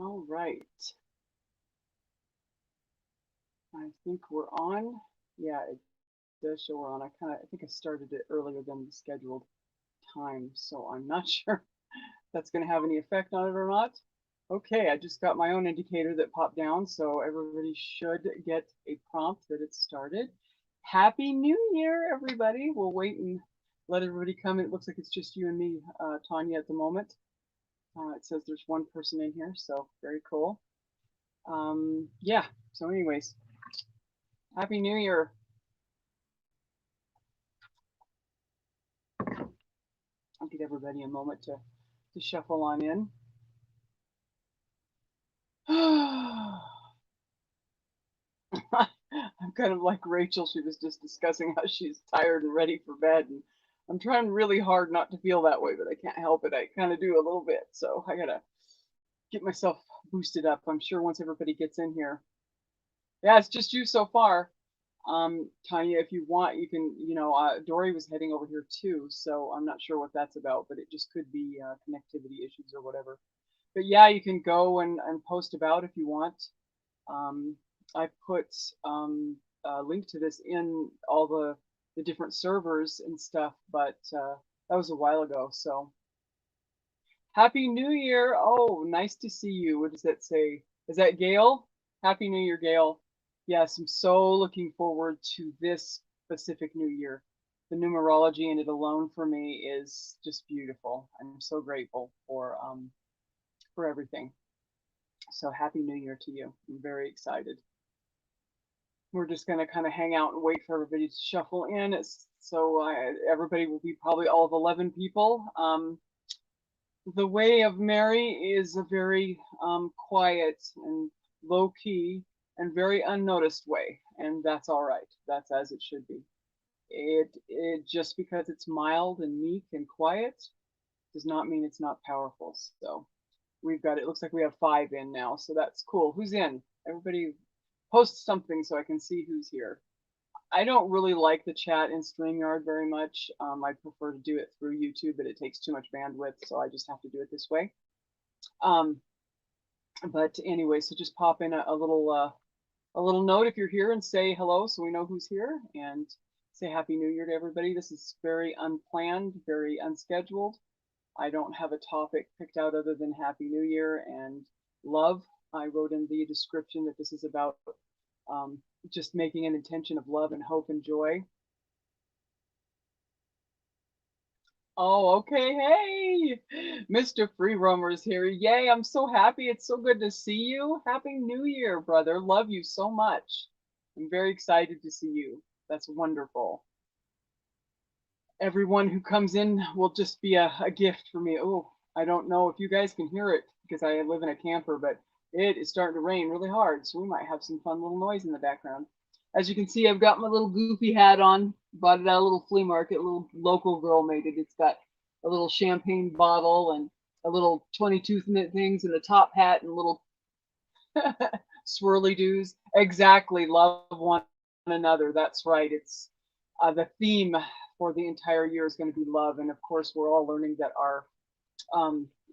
All right. I think we're on. Yeah, it does show we're on. I think I started it earlier than the scheduled time, so I'm not sure if that's going to have any effect on it or not. Okay, I just got my own indicator that popped down, so everybody should get a prompt that it's started. Happy New Year, everybody. We'll wait and let everybody come. It looks like it's just you and me, Tanya, at the moment. It says there's one person in here, so very cool. Yeah, so anyways, Happy New Year. I'll give everybody a moment to shuffle on in. I'm kind of like Rachel. She was just discussing how she's tired and ready for bed. And I'm trying really hard not to feel that way, but I can't help it. I kind of do a little bit. So I got to get myself boosted up. I'm sure once everybody gets in here. Yeah, it's just you so far. Tanya, if you want, you can, Dory was heading over here too. So I'm not sure what that's about, but it just could be connectivity issues or whatever. But yeah, you can go and post about if you want. Um, I put a link to this in all the different servers and stuff, but that was a while ago. So Happy New Year! Oh, nice to see you. What does that say? Is that Gail? Happy New Year, Gail. Yes, I'm so looking forward to this specific New Year. The numerology in it alone for me is just beautiful. I'm so grateful for everything. So Happy New Year to you. I'm very excited. We're just going to kind of hang out and wait for everybody to shuffle in. Everybody will be probably all of 11 people. The way of Mary is a very quiet and low key and very unnoticed way, and that's all right. That's as it should be. It just because it's mild and meek and quiet does not mean it's not powerful. So we've got it looks like we have 5 in now, so that's cool. Who's in? Everybody post something so I can see who's here. I don't really like the chat in StreamYard very much. I prefer to do it through YouTube, but it takes too much bandwidth, so I just have to do it this way. Um, but anyway, so just pop in a little note if you're here and say hello, so we know who's here, and say Happy New Year to everybody. This is very unplanned, very unscheduled. I don't have a topic picked out other than Happy New Year and love. I wrote in the description that this is about just making an intention of love and hope and joy. Oh, okay. Hey, Mr. Free Roamer is here. Yay, I'm so happy. It's so good to see you. Happy New Year, brother. Love you so much. I'm very excited to see you. That's wonderful. Everyone who comes in will just be a gift for me. Oh, I don't know if you guys can hear it because I live in a camper, but it is starting to rain really hard, so we might have some fun little noise in the background. As you can see, I've got my little goofy hat on. Bought it at a little flea market. A little local girl made it. It's got a little champagne bottle and a little 22 things and a top hat and little swirly doos. Exactly. Love one another. That's right. It's the theme for the entire year is going to be love. And of course, we're all learning that our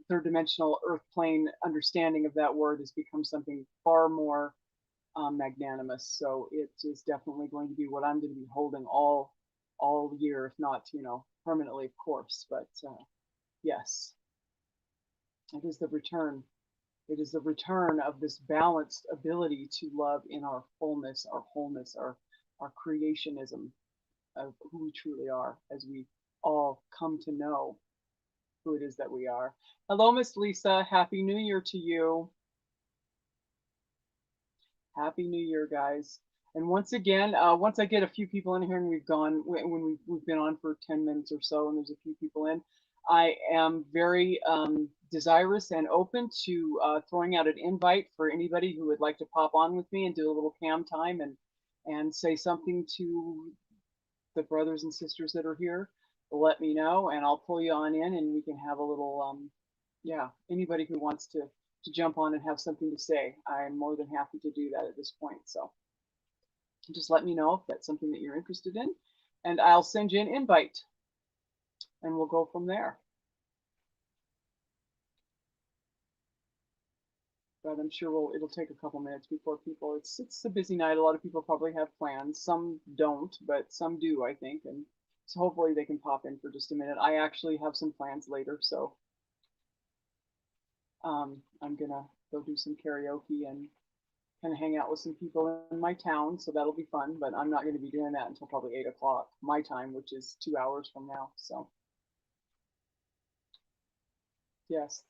third dimensional earth plane understanding of that word has become something far more magnanimous. So it is definitely going to be what I'm going to be holding all year, if not, permanently, of course. But yes, it is the return. It is the return of this balanced ability to love in our fullness, our wholeness, our creationism of who we truly are as we all come to know who it is that we are. Hello, Miss Lisa. Happy New Year to you. Happy New Year, guys. And once again, once I get a few people in here and we've been on for 10 minutes or so and there's a few people in, I am very desirous and open to throwing out an invite for anybody who would like to pop on with me and do a little cam time and say something to the brothers and sisters that are here. Let me know and I'll pull you on in and we can have a little, yeah, anybody who wants to jump on and have something to say. I'm more than happy to do that at this point. So just let me know if that's something that you're interested in and I'll send you an invite and we'll go from there. but I'm sure it'll take a couple minutes before people. It's a busy night. A lot of people probably have plans. Some don't, but some do, I think. And so hopefully they can pop in for just a minute. I actually have some plans later, so I'm gonna go do some karaoke and kind of hang out with some people in my town. So that'll be fun. But I'm not going to be doing that until probably 8 o'clock my time, which is 2 hours from now. So yes.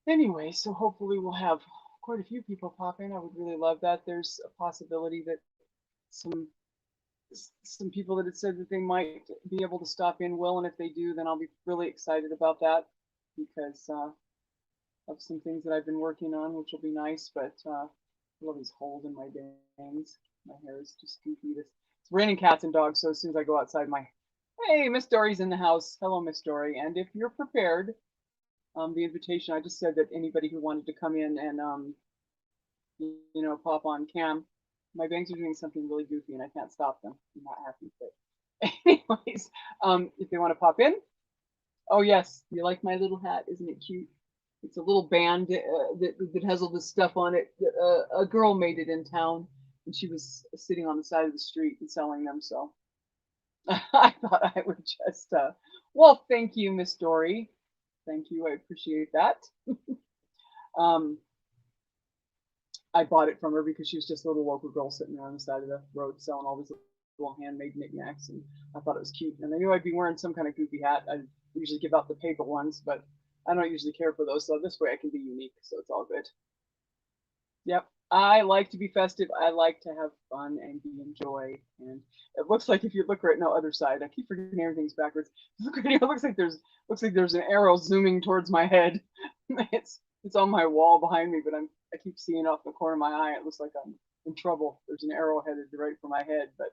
Anyway, so hopefully we'll have quite a few people pop in. I would really love that. There's a possibility that some some people that had said that they might be able to stop in will, and if they do, then I'll be really excited about that because of some things that I've been working on, which will be nice. But I love these holes in my bangs. My hair is just goofy. It's raining cats and dogs, so as soon as I go outside, hey, Miss Dory's in the house. Hello, Miss Dory. And if you're prepared, the invitation, I just said that anybody who wanted to come in and pop on cam. My bangs are doing something really goofy and I can't stop them. I'm not happy, but anyways, if they want to pop in. Oh yes, you like my little hat? Isn't it cute? It's a little band that has all this stuff on it. A girl made it in town, and she was sitting on the side of the street and selling them. So I thought I would just, well, thank you, Miss Dory. Thank you, I appreciate that. I bought it from her because she was just a little local girl sitting there on the side of the road selling all these little handmade knickknacks, and I thought it was cute. And I knew I'd be wearing some kind of goofy hat. I usually give out the paper ones, but I don't usually care for those, so this way I can be unique, so it's all good. Yep, I like to be festive. I like to have fun and be enjoy. And it looks like if you look right now, other side, I keep forgetting everything's backwards. Look right here. It looks like there's an arrow zooming towards my head. It's on my wall behind me, but I keep seeing off the corner of my eye. It looks like I'm in trouble. There's an arrow headed right for my head, but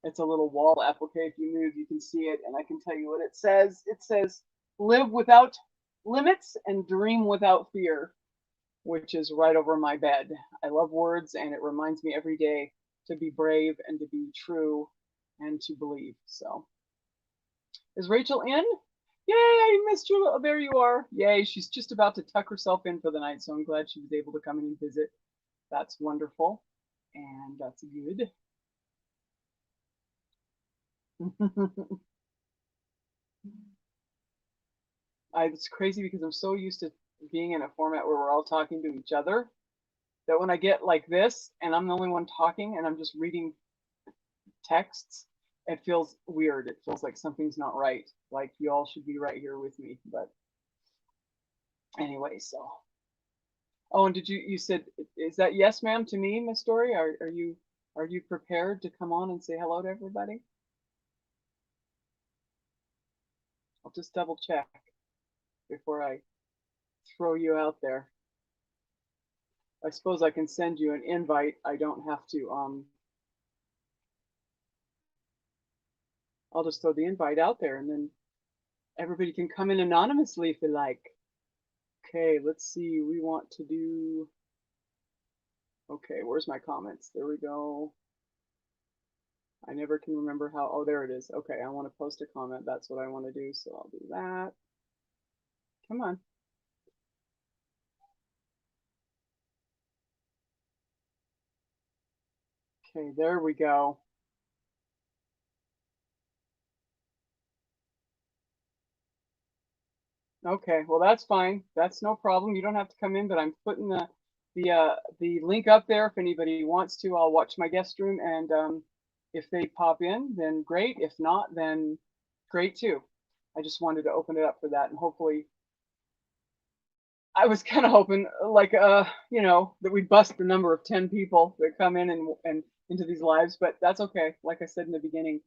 it's a little wall applique. If you move, you can see it, and I can tell you what it says. It says, "Live without limits and dream without fear," which is right over my bed. I love words, and it reminds me every day to be brave and to be true and to believe. So, is Rachel in? Yay, I missed you. Oh, there you are. Yay, she's just about to tuck herself in for the night, so I'm glad she was able to come in and visit. That's wonderful, and that's good. It's crazy because I'm so used to being in a format where we're all talking to each other that when I get like this and I'm the only one talking and I'm just reading texts, it feels weird. It feels like something's not right. Like you all should be right here with me. But anyway, so. Oh, and you said, is that yes, ma'am, to me, Miss Story? Are you prepared to come on and say hello to everybody? I'll just double check before I throw you out there. I suppose I can send you an invite. I don't have to, I'll just throw the invite out there and then everybody can come in anonymously if they like. Okay, let's see. We want to do, okay, where's my comments? There we go. I never can remember how, oh, there it is. Okay, I want to post a comment. That's what I want to do, so I'll do that. Come on. Okay, there we go. Okay, well that's fine. That's no problem. You don't have to come in, but I'm putting the link up there if anybody wants to. I'll watch my guest room, and if they pop in, then great. If not, then great too. I just wanted to open it up for that, and hopefully, I was kind of hoping like that we'd bust the number of 10 people that come in and into these lives, but that's okay. Like I said in the beginning,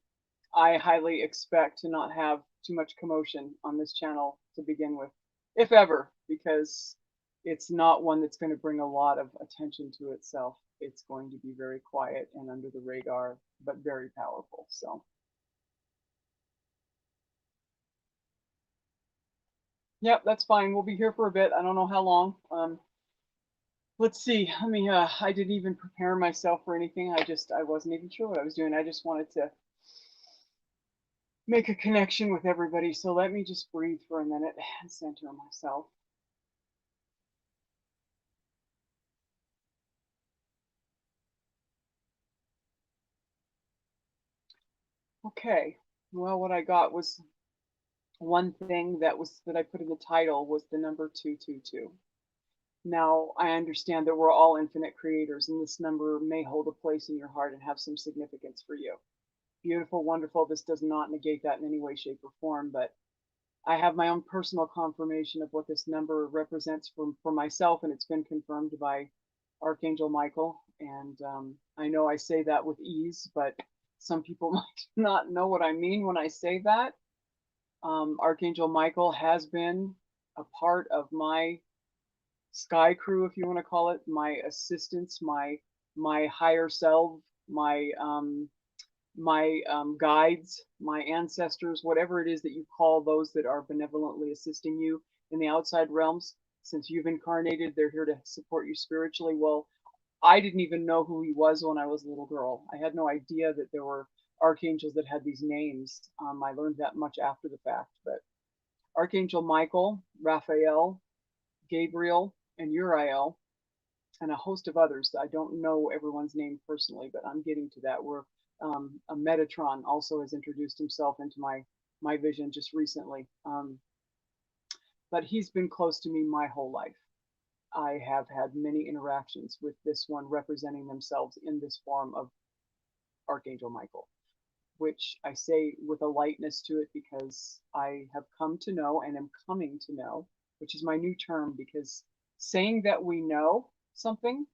I highly expect to not have too much commotion on this channel to begin with, if ever, because it's not one that's going to bring a lot of attention to itself. It's going to be very quiet and under the radar, but very powerful. So, yep, that's fine. We'll be here for a bit. I don't know how long. Let's see. I didn't even prepare myself for anything. I wasn't even sure what I was doing. I just wanted to make a connection with everybody. So let me just breathe for a minute and center myself. Okay. Well, what I got was one thing that I put in the title was the number 222. Now, I understand that we're all infinite creators, and this number may hold a place in your heart and have some significance for you. Beautiful, wonderful. This does not negate that in any way, shape, or form, but I have my own personal confirmation of what this number represents for myself, and it's been confirmed by Archangel Michael. And I know I say that with ease, but some people might not know what I mean when I say that. Archangel Michael has been a part of my sky crew, if you want to call it, my assistants, my higher self, my guides, my ancestors, whatever it is that you call those that are benevolently assisting you in the outside realms. Since you've incarnated, they're here to support you spiritually. Well, I didn't even know who he was when I was a little girl. I had no idea that there were archangels that had these names. I learned that much after the fact. But Archangel Michael, Raphael, Gabriel, and Uriel, and a host of others. I don't know everyone's name personally, but I'm getting to that. Where a Metatron also has introduced himself into my vision just recently. But he's been close to me my whole life. I have had many interactions with this one representing themselves in this form of Archangel Michael, which I say with a lightness to it because I have come to know and am coming to know, which is my new term, because saying that we know something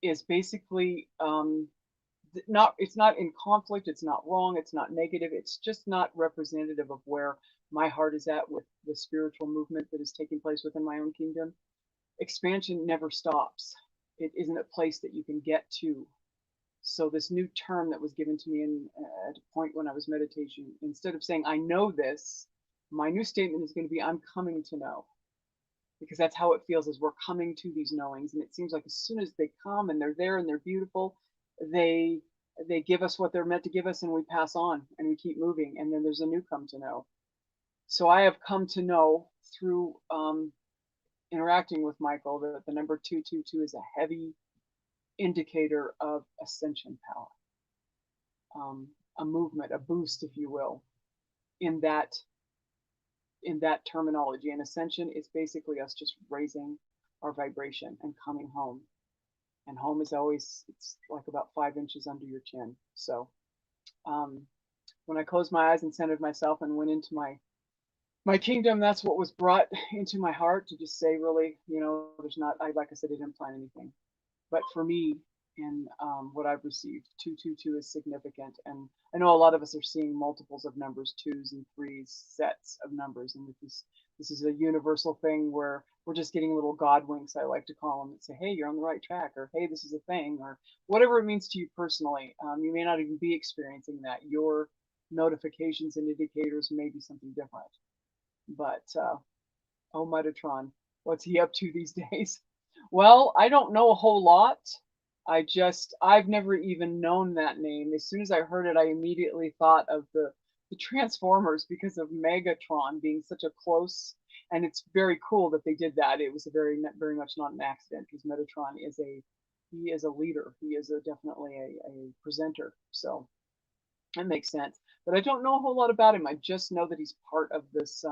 is basically not, it's not in conflict, it's not wrong, it's not negative, it's just not representative of where my heart is at with the spiritual movement that is taking place within my own kingdom. Expansion never stops. It isn't a place that you can get to. So this new term that was given to me at a point when I was meditation, instead of saying I know this, my new statement is going to be I'm coming to know, because that's how it feels as we're coming to these knowings. And it seems like as soon as they come and they're there and they're beautiful, they they give us what they're meant to give us, and we pass on and we keep moving, and then there's a new come to know. So I have come to know through interacting with Michael that the number 222 is a heavy indicator of ascension power, a movement, a boost, if you will, in that in that terminology. And ascension is basically us just raising our vibration and coming home. And home is always, it's like about 5 inches under your chin. So um, when I closed my eyes and centered myself and went into my kingdom, that's what was brought into my heart to just say, really, there's not, I like I said, I didn't plan anything. But for me, in what I've received, 222 is significant. And I know a lot of us are seeing multiples of numbers, twos and threes, sets of numbers. And this is a universal thing where we're just getting little God winks, I like to call them, that say, hey, you're on the right track, or hey, this is a thing, or whatever it means to you personally. You may not even be experiencing that. Your notifications and indicators may be something different. But oh, Metatron, what's he up to these days? Well, I don't know a whole lot. I've never even known that name. As soon as I heard it, I immediately thought of the Transformers because of Megatron being such a close, and it's very cool that they did that. It was a very much not an accident, because Metatron is he is a leader. He is definitely a presenter. So it makes sense. But I don't know a whole lot about him. I just know that he's part of this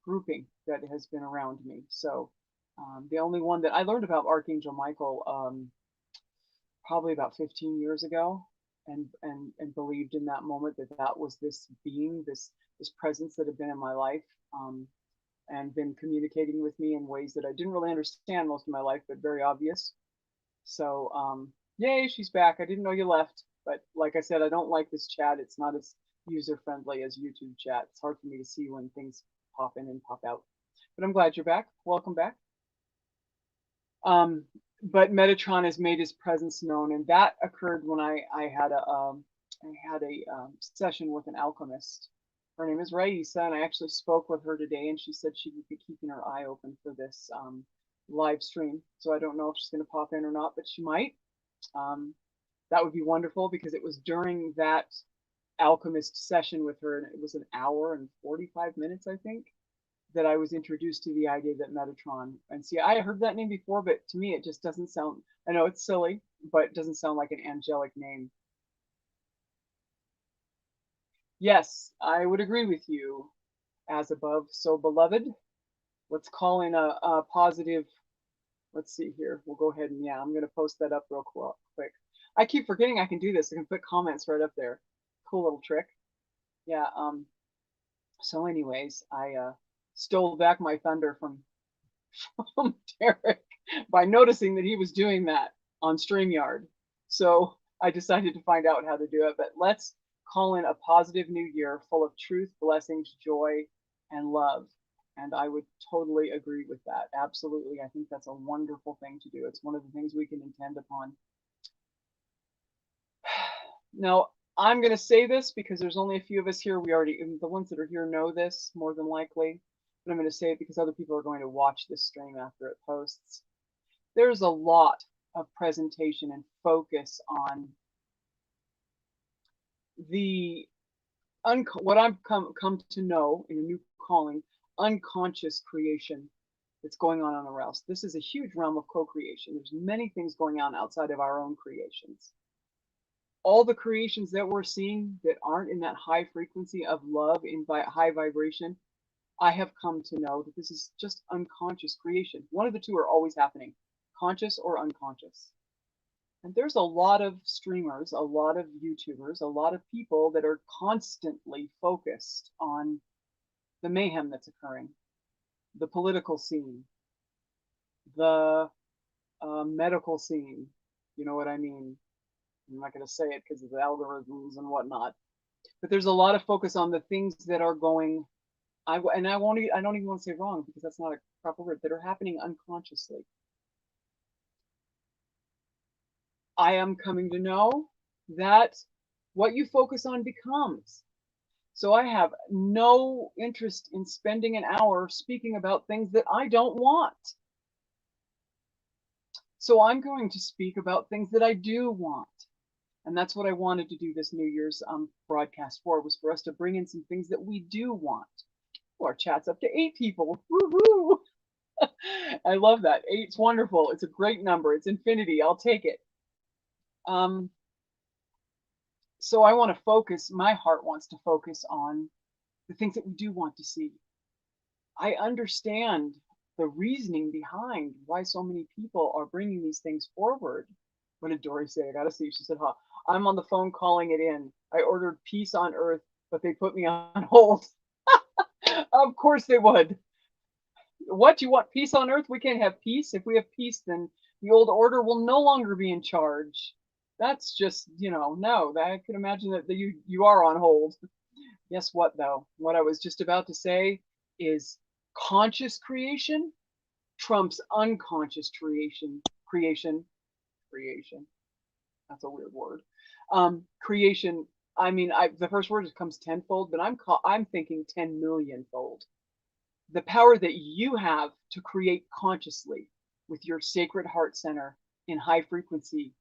grouping that has been around me. So the only one that I learned about Archangel Michael probably about 15 years ago, and believed in that moment that that was this being, this presence that had been in my life, and been communicating with me in ways that I didn't really understand most of my life, but very obvious. So yay, she's back. I didn't know you left, but like I said, I don't like this chat. It's not as user friendly as YouTube chat. It's hard for me to see when things pop in and pop out. But I'm glad you're back. Welcome back. But Metatron has made his presence known, and that occurred when I had a session with an alchemist. Her name is Raisa, and I actually spoke with her today, and she said she would be keeping her eye open for this live stream. So I don't know if she's going to pop in or not, but she might. That would be wonderful, because it was during that alchemist session with her, and it was an hour and 45 minutes, I think, that I was introduced to the idea that Metatron, and see, I heard that name before, but to me, it just doesn't sound, I know it's silly, but it doesn't sound like an angelic name. Yes, I would agree with you. As above, so beloved. Let's call in a positive. Let's see here. We'll go ahead and yeah, I'm gonna post that up real quick. I keep forgetting I can do this. I can put comments right up there. Cool little trick. Yeah. So, anyways, I stole back my thunder from from Derek by noticing that he was doing that on StreamYard. So I decided to find out how to do it. But let's call in a positive new year full of truth, blessings, joy, and love. And I would totally agree with that. Absolutely. I think that's a wonderful thing to do. It's one of the things we can intend upon. Now, I'm going to say this because there's only a few of us here. The ones that are here know this more than likely. But I'm going to say it because other people are going to watch this stream after it posts. There's a lot of presentation and focus on the what I've come to know in a new calling, unconscious creation that's going on our else. This is a huge realm of co-creation. There's many things going on outside of our own creations. All the creations that we're seeing that aren't in that high frequency of love, in high vibration, I have come to know that this is just unconscious creation. One of the two are always happening, conscious or unconscious. And there's a lot of streamers, a lot of YouTubers, a lot of people that are constantly focused on the mayhem that's occurring, the political scene, the medical scene. You know what I mean? I'm not going to say it because of the algorithms and whatnot. But there's a lot of focus on the things that are going. I don't even want to say wrong because that's not a proper word. That are happening unconsciously. I am coming to know that what you focus on becomes. So I have no interest in spending an hour speaking about things that I don't want. So I'm going to speak about things that I do want. And that's what I wanted to do this New Year's broadcast for, was for us to bring in some things that we do want. Oh, our chat's up to 8 people. Woohoo! I love that. 8's wonderful. It's a great number. It's infinity. I'll take it. So I want to focus, my heart wants to focus on the things that we do want to see. I understand the reasoning behind why so many people are bringing these things forward. What did Dory say? I gotta see. She said, huh, I'm on the phone calling it in. I ordered peace on earth, but they put me on hold. Of course they would. What, you want peace on earth? We can't have peace. If we have peace, then the old order will no longer be in charge. That's just, no, I could imagine that you are on hold. Guess what, though? What I was just about to say is conscious creation trumps unconscious creation. That's a weird word. Creation. I mean, the first word comes tenfold, but I'm thinking 10 million fold. The power that you have to create consciously with your sacred heart center in high frequency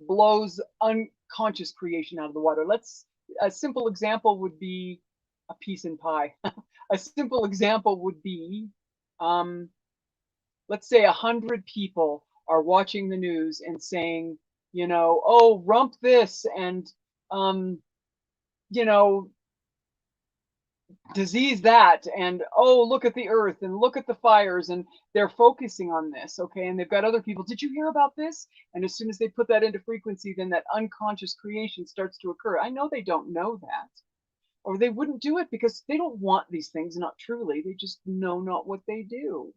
blows unconscious creation out of the water. A simple example would be a piece in pie. A simple example would be, let's say 100 people are watching the news and saying, oh, rump this and, disease that, and oh, look at the earth and look at the fires, and they're focusing on this, okay, and they've got other people, did you hear about this? And as soon as they put that into frequency, then that unconscious creation starts to occur. I know they don't know that, or they wouldn't do it, because they don't want these things, not truly, they just know not what they do.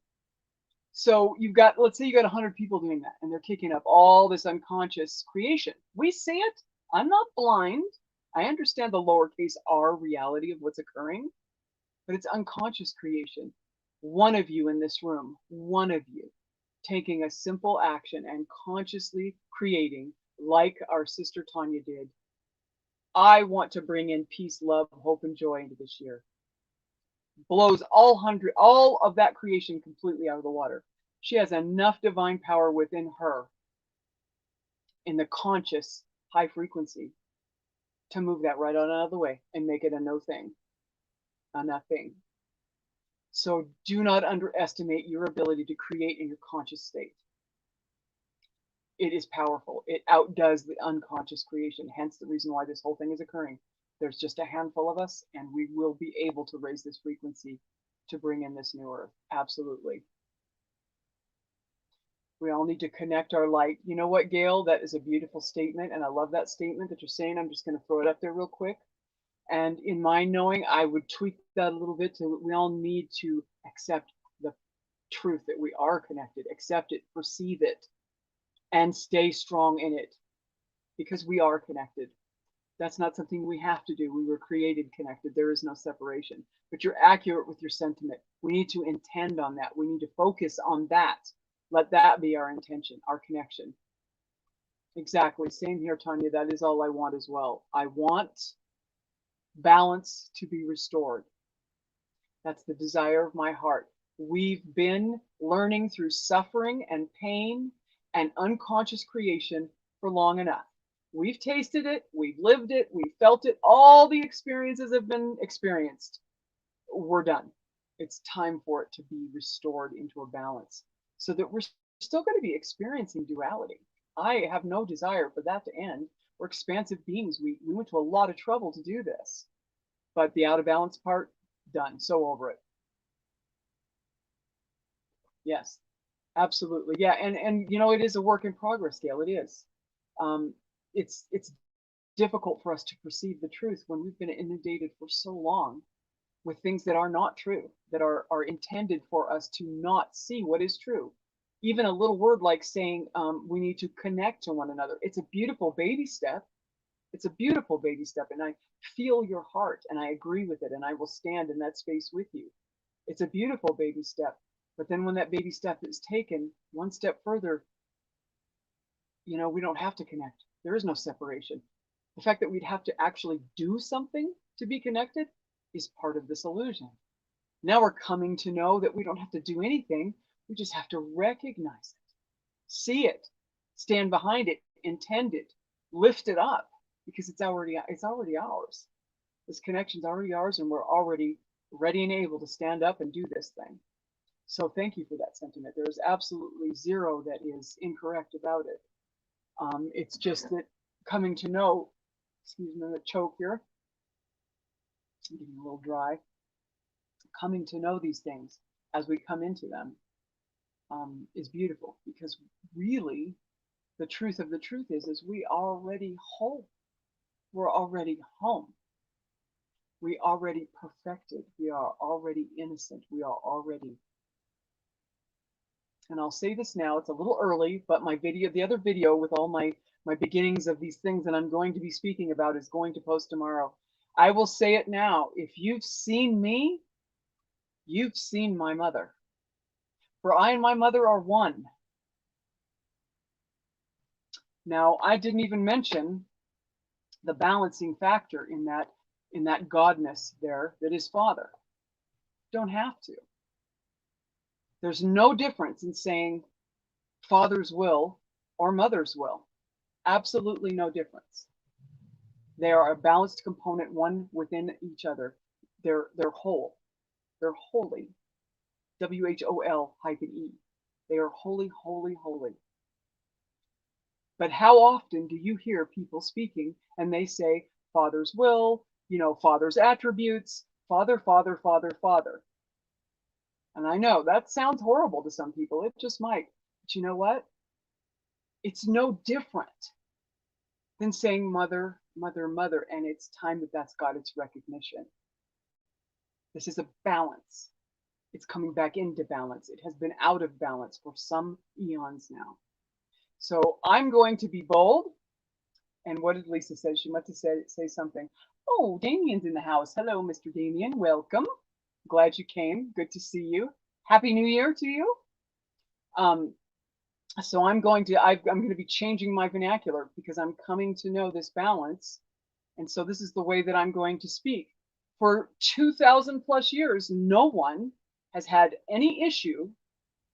So let's say you got 100 people doing that, and they're kicking up all this unconscious creation. We see it. I'm not blind. I understand the lowercase r reality of what's occurring, but it's unconscious creation. One of you in this room, one of you, taking a simple action and consciously creating, like our sister Tanya did. I want to bring in peace, love, hope, and joy into this year. Blows all of that creation completely out of the water. She has enough divine power within her in the conscious high frequency to move that right on out of the way and make it a no thing, a nothing. So do not underestimate your ability to create in your conscious state. It is powerful. It outdoes the unconscious creation, hence the reason why this whole thing is occurring. There's just a handful of us, and we will be able to raise this frequency to bring in this new earth. Absolutely. We all need to connect our light. You know what, Gail? That is a beautiful statement, and I love that statement that you're saying. I'm just going to throw it up there real quick. And in my knowing, I would tweak that a little bit to we all need to accept the truth that we are connected, accept it, perceive it, and stay strong in it because we are connected. That's not something we have to do. We were created connected. There is no separation. But you're accurate with your sentiment. We need to intend on that. We need to focus on that. Let that be our intention, our connection. Exactly. Same here, Tanya. That is all I want as well. I want balance to be restored. That's the desire of my heart. We've been learning through suffering and pain and unconscious creation for long enough. We've tasted it, we've lived it, we've felt it. All the experiences have been experienced. We're done. It's time for it to be restored into a balance so that we're still going to be experiencing duality. I have no desire for that to end. We're expansive beings. We went to a lot of trouble to do this. But the out of balance part, done. So over it. Yes, absolutely. Yeah, and you know, it is a work in progress, Gail. It is. It's difficult for us to perceive the truth when we've been inundated for so long with things that are not true, that are intended for us to not see what is true. Even a little word like saying we need to connect to one another. It's a beautiful baby step. It's a beautiful baby step, and I feel your heart, and I agree with it, and I will stand in that space with you. It's a beautiful baby step, but then when that baby step is taken one step further, you know, we don't have to connect. There is no separation. The fact that we'd have to actually do something to be connected is part of this illusion. Now we're coming to know that we don't have to do anything. We just have to recognize it, see it, stand behind it, intend it, lift it up, because it's already ours. This connection's already ours, and we're already ready and able to stand up and do this thing. So thank you for that sentiment. There is absolutely zero that is incorrect about it. It's just that coming to know, excuse me, I'm gonna choke here. I'm getting a little dry. Coming to know these things as we come into them is beautiful, because really the truth of the truth is we are already whole. We're already home. We already perfected. We are already innocent. We are already. And I'll say this now, it's a little early, but my video, the other video with all my beginnings of these things that I'm going to be speaking about is going to post tomorrow. I will say it now. If you've seen me, you've seen my mother. For I and my mother are one. Now, I didn't even mention the balancing factor in that godness there that is Father. Don't have to. There's no difference in saying Father's will or Mother's will. Absolutely no difference. They are a balanced component, one within each other. They're whole. They're holy. WHOL-E. They are holy, holy, holy. But how often do you hear people speaking and they say Father's will, you know, Father's attributes, Father, Father, Father, Father. And I know that sounds horrible to some people. It just might. But you know what? It's no different than saying mother, mother, mother. And it's time that that's got its recognition. This is a balance. It's coming back into balance. It has been out of balance for some eons now. So I'm going to be bold. And what did Lisa say? She must have say something. Oh, Damien's in the house. Hello, Mr. Damien. Welcome. Glad you came. Good to see you. Happy New Year to you. So I'm going to be changing my vernacular because I'm coming to know this balance. And so this is the way that I'm going to speak. For 2,000 plus years, no one has had any issue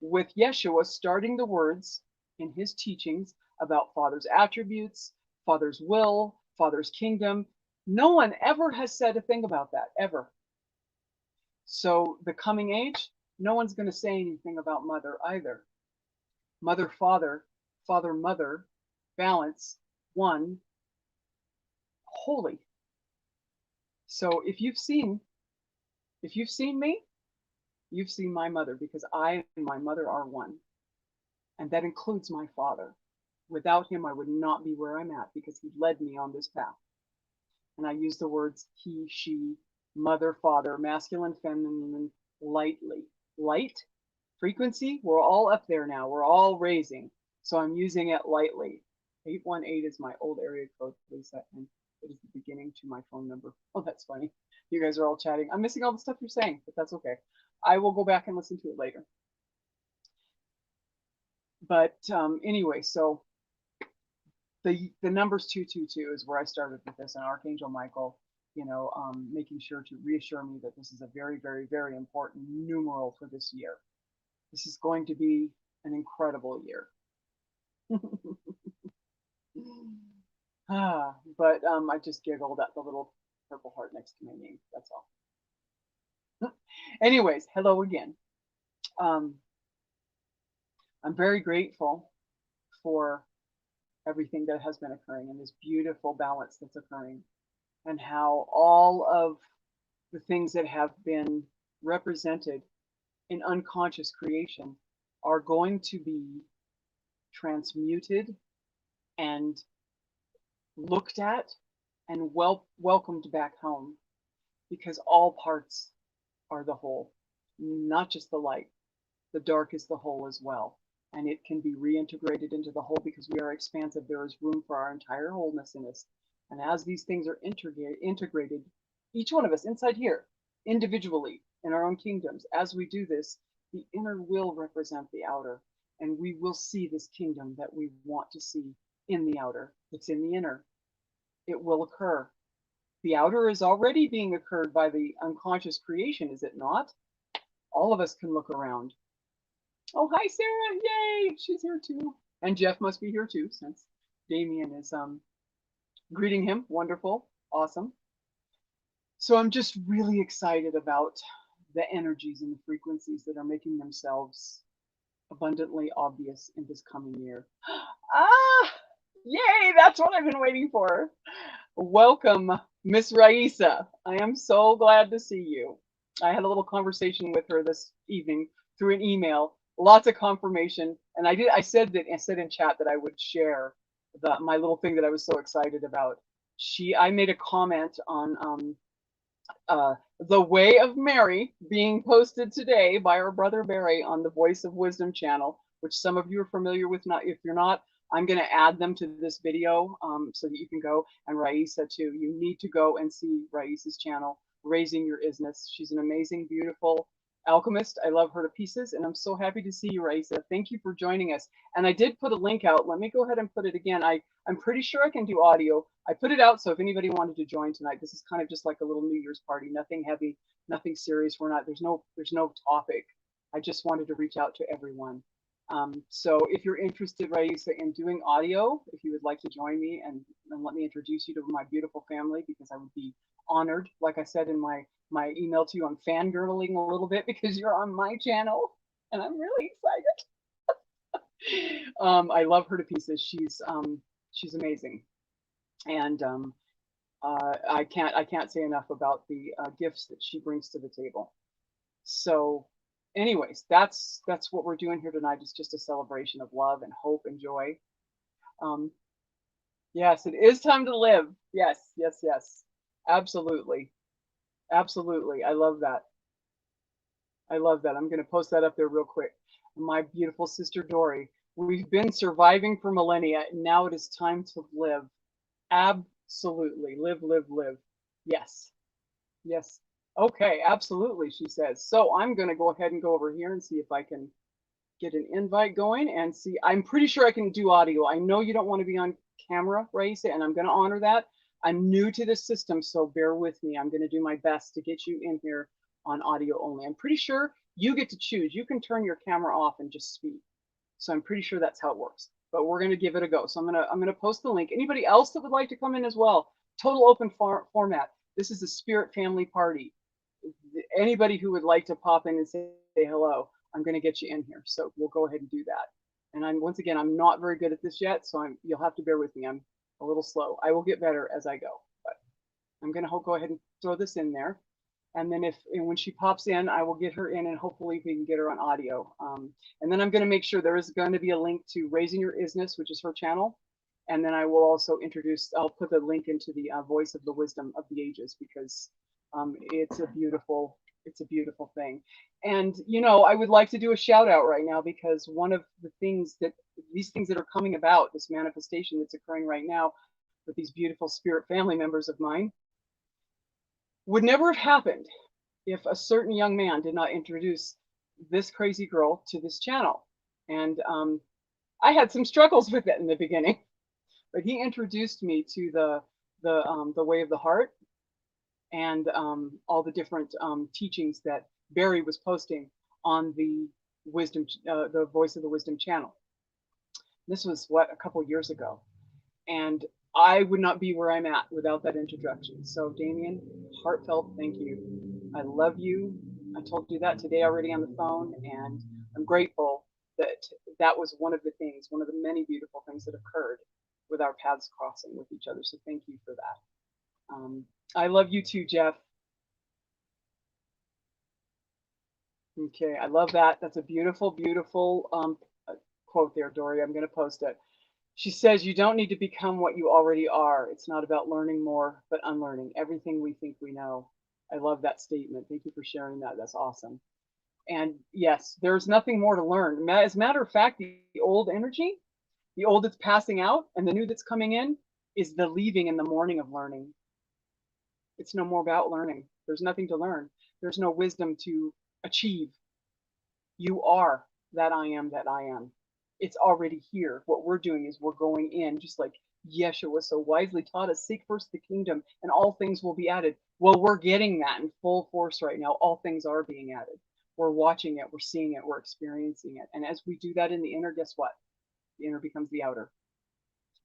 with Yeshua starting the words in his teachings about Father's attributes, Father's will, Father's kingdom. No one ever has said a thing about that, ever. So the coming age, no one's going to say anything about mother either. Mother, father, father, mother, balance, one, holy. So if you've seen me, you've seen my mother, because I and my mother are one. And that includes my father. Without him, I would not be where I'm at because he led me on this path. And I use the words he, she, mother, father, masculine, feminine, lightly. Light, frequency, we're all up there now. We're all raising. So I'm using it lightly. 818 is my old area code, Lisa, and it is the beginning to my phone number. Oh, that's funny. You guys are all chatting. I'm missing all the stuff you're saying, but that's okay. I will go back and listen to it later. But anyway, so the numbers 222 is where I started with this, and Archangel Michael, making sure to reassure me that this is a very, very, very important numeral for this year. This is going to be an incredible year. But I just giggled at the little purple heart next to my name. That's all. Anyways, hello again. I'm very grateful for everything that has been occurring and this beautiful balance that's occurring, and how all of the things that have been represented in unconscious creation are going to be transmuted and looked at and welcomed back home, because all parts are the whole, not just the light. The dark is the whole as well, and it can be reintegrated into the whole because we are expansive. There is room for our entire wholeness in us. And as these things are integrated, each one of us inside here, individually in our own kingdoms, as we do this, the inner will represent the outer, and we will see this kingdom that we want to see in the outer. It's in the inner. It will occur. The outer is already being occurred by the unconscious creation, is it not? All of us can look around. Oh, hi, Sarah. Yay, she's here too. And Jeff must be here too, since Damien is greeting him. Wonderful. Awesome. So I'm just really excited about the energies and the frequencies that are making themselves abundantly obvious in this coming year. Yay, that's what I've been waiting for. Welcome, Miss Raisa. I am so glad to see you. I had a little conversation with her this evening through an email. Lots of confirmation, and I said in chat that I would share my little thing that I was so excited about. I made a comment on the Way of Mary being posted today by our brother Barry on the Voice of Wisdom channel, which some of you are familiar with. Not if you're not, I'm going to add them to this video so that you can go, and Raisa too. You need to go and see Raisa's channel, Raising Your Isness. She's an amazing, beautiful alchemist. I love her to pieces, and I'm so happy to see you, Raisa. Thank you for joining us. And I did put a link out. Let me go ahead and put it again. I'm pretty sure I can do audio. I put it out, so if anybody wanted to join tonight, this is kind of just like a little New Year's party. Nothing heavy, nothing serious. There's no topic. I just wanted to reach out to everyone. So if you're interested, Raisa, in doing audio, if you would like to join me and let me introduce you to my beautiful family, because I would be honored. Like I said in my email to you, I'm fangirling a little bit because you're on my channel, and I'm really excited. I love her to pieces. She's amazing, and I can't say enough about the gifts that she brings to the table. So anyways, that's what we're doing here tonight. It's just a celebration of love and hope and joy. Yes, it is time to live. Yes, yes, yes. Absolutely. Absolutely. I love that. I love that. I'm going to post that up there real quick. My beautiful sister Dory, we've been surviving for millennia, and now it is time to live. Absolutely. Live, live, live. Yes. Yes. Okay, absolutely, she says. So I'm going to go ahead and go over here and see if I can get an invite going and see. I'm pretty sure I can do audio. I know you don't want to be on camera, Raisa, and I'm going to honor that. I'm new to this system, so bear with me. I'm going to do my best to get you in here on audio only. I'm pretty sure you get to choose. You can turn your camera off and just speak. So I'm pretty sure that's how it works. But we're going to give it a go. So I'm going to post the link. Anybody else that would like to come in as well? Total open format. This is a spirit family party. Anybody who would like to pop in and say hello, I'm going to get you in here. So we'll go ahead and do that. And once again, I'm not very good at this yet, so you'll have to bear with me. I'm a little slow. I will get better as I go, but I'm going to go ahead and throw this in there. And then when she pops in, I will get her in, and hopefully we can get her on audio. And then I'm going to make sure there is going to be a link to Raising Your Isness, which is her channel. And then I will also I'll put the link into the Voice of the Wisdom of the Ages, because it's a beautiful thing. And, I would like to do a shout out right now, because one of the things these things that are coming about, this manifestation that's occurring right now with these beautiful spirit family members of mine, would never have happened if a certain young man did not introduce this crazy girl to this channel. And I had some struggles with it in the beginning, but he introduced me to the way of the heart, and all the different teachings that Barry was posting on the the Voice of the Wisdom channel. This was a couple years ago, and I would not be where I'm at without that introduction. So Damien, heartfelt thank you. I love you. I told you that today already on the phone, and I'm grateful that was one of the many beautiful things that occurred with our paths crossing with each other. So thank you for that. I love you too, Jeff. Okay, I love that. That's a beautiful, beautiful quote there, Dory. I'm going to post it. She says, you don't need to become what you already are. It's not about learning more, but unlearning everything we think we know. I love that statement. Thank you for sharing that. That's awesome. And yes, there's nothing more to learn. As a matter of fact, the old energy, the old that's passing out, and the new that's coming in is the leaving in the morning of learning. It's no more about learning. There's nothing to learn. There's no wisdom to achieve. You are that I am that I am. It's already here. What we're doing is we're going in, just like Yeshua so wisely taught us, seek first the kingdom and all things will be added. Well, we're getting that in full force right now. All things are being added. We're watching it, we're seeing it, we're experiencing it. And as we do that in the inner, guess what? The inner becomes the outer.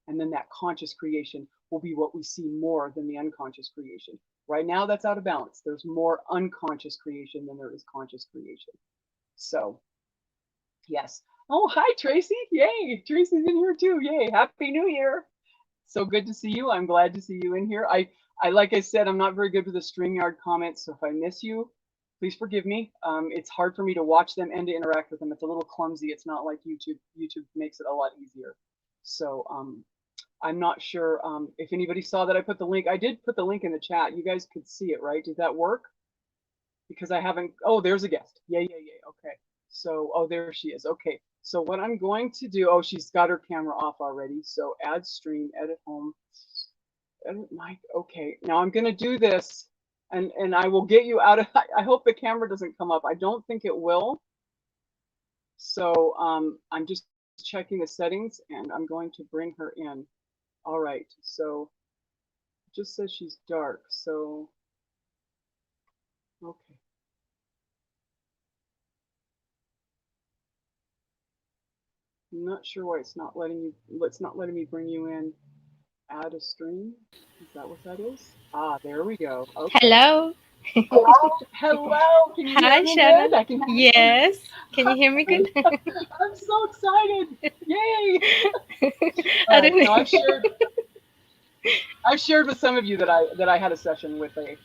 And then that conscious creation will be what we see more than the unconscious creation. Right now, that's out of balance. There's more unconscious creation than there is conscious creation. So, yes. Oh, hi, Tracy. Yay. Tracy's in here too. Yay. Happy New Year. So good to see you. I'm glad to see you in here. I like I said, I'm not very good with the StreamYard comments. So if I miss you, please forgive me. It's hard for me to watch them and to interact with them. It's a little clumsy. It's not like YouTube. YouTube makes it a lot easier. So I'm not sure if anybody saw that I put the link. I did put the link in the chat. You guys could see it, right? Did that work? Because I haven't. Oh, there's a guest. Yay. Okay. So, oh, there she is. Okay. So what I'm going to do, oh, she's got her camera off already. So add stream, edit home, edit mic. Okay. Now I'm going to do this and I will get you out of, I hope the camera doesn't come up. I don't think it will. So I'm just checking the settings and I'm going to bring her in. All right. So it just says she's dark. So, okay. I'm not sure why it's not letting me bring you in. Add a stream. Is that what that is? Ah, there we go. Okay. Hello. Hello. Can you hear Hi, me Shannon. good? I can hear you. Yes. Can you hear me good? I'm so excited. Yay. I All right. don't So know. I've shared with some of you that I had a session with a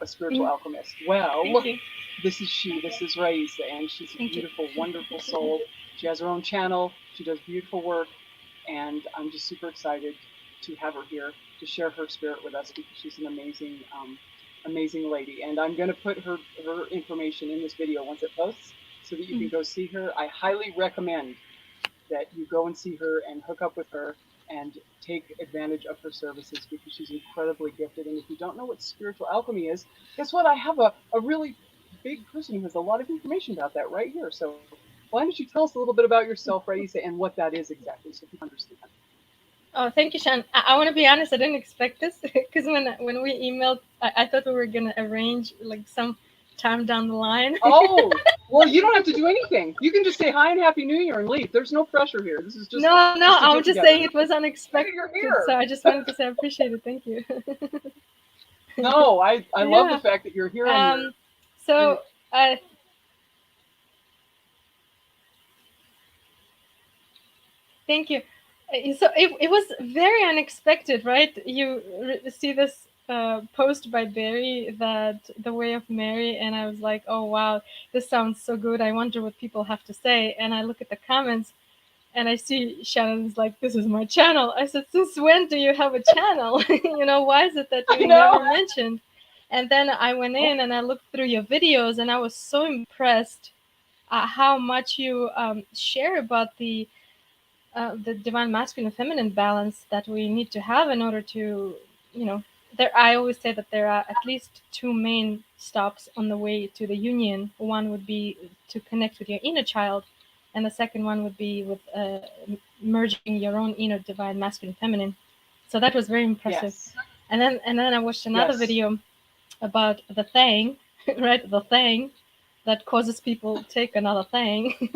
spiritual alchemist. Well, Thank you. this is Raisa, and she's a Thank you. beautiful, wonderful soul. She has her own channel. She does beautiful work, and I'm just super excited to have her here to share her spirit with us because she's an amazing, amazing lady. And I'm going to put her information in this video once it posts so that you can go see her. I highly recommend that you go and see her and hook up with her and take advantage of her services because she's incredibly gifted. And if you don't know what spiritual alchemy is, guess what? I have a really big person who has a lot of information about that right here. So why don't you tell us a little bit about yourself, Raisa, and what that is exactly so people understand. Oh, thank you, Shan. I want to be honest. I didn't expect this because when we emailed, I thought we were gonna arrange like some time down the line. Oh, well, you don't have to do anything. You can just say hi and Happy New Year and leave. There's no pressure here. This is just No. to I get was just together. saying it was unexpected. You're here. So I just wanted to say I appreciate it. Thank you. No, I love the fact that you're here. And so thank you. So it was very unexpected, right? You see this post by Barry, that The Way of Mary, and I was like, oh wow, this sounds so good. I wonder what people have to say. And I look at the comments, and I see Shannon's like, this is my channel. I said, since when do you have a channel? Why is it that I you know. never mentioned? And then I went in and I looked through your videos, and I was so impressed how much you share about the divine masculine and feminine balance that we need to have in order to, there. I always say that there are at least two main stops on the way to the union. One would be to connect with your inner child, and the second one would be with merging your own inner divine masculine feminine. So that was very impressive. Yes. And then I watched another Yes. video about the thing, right? The thing that causes people to take another thing.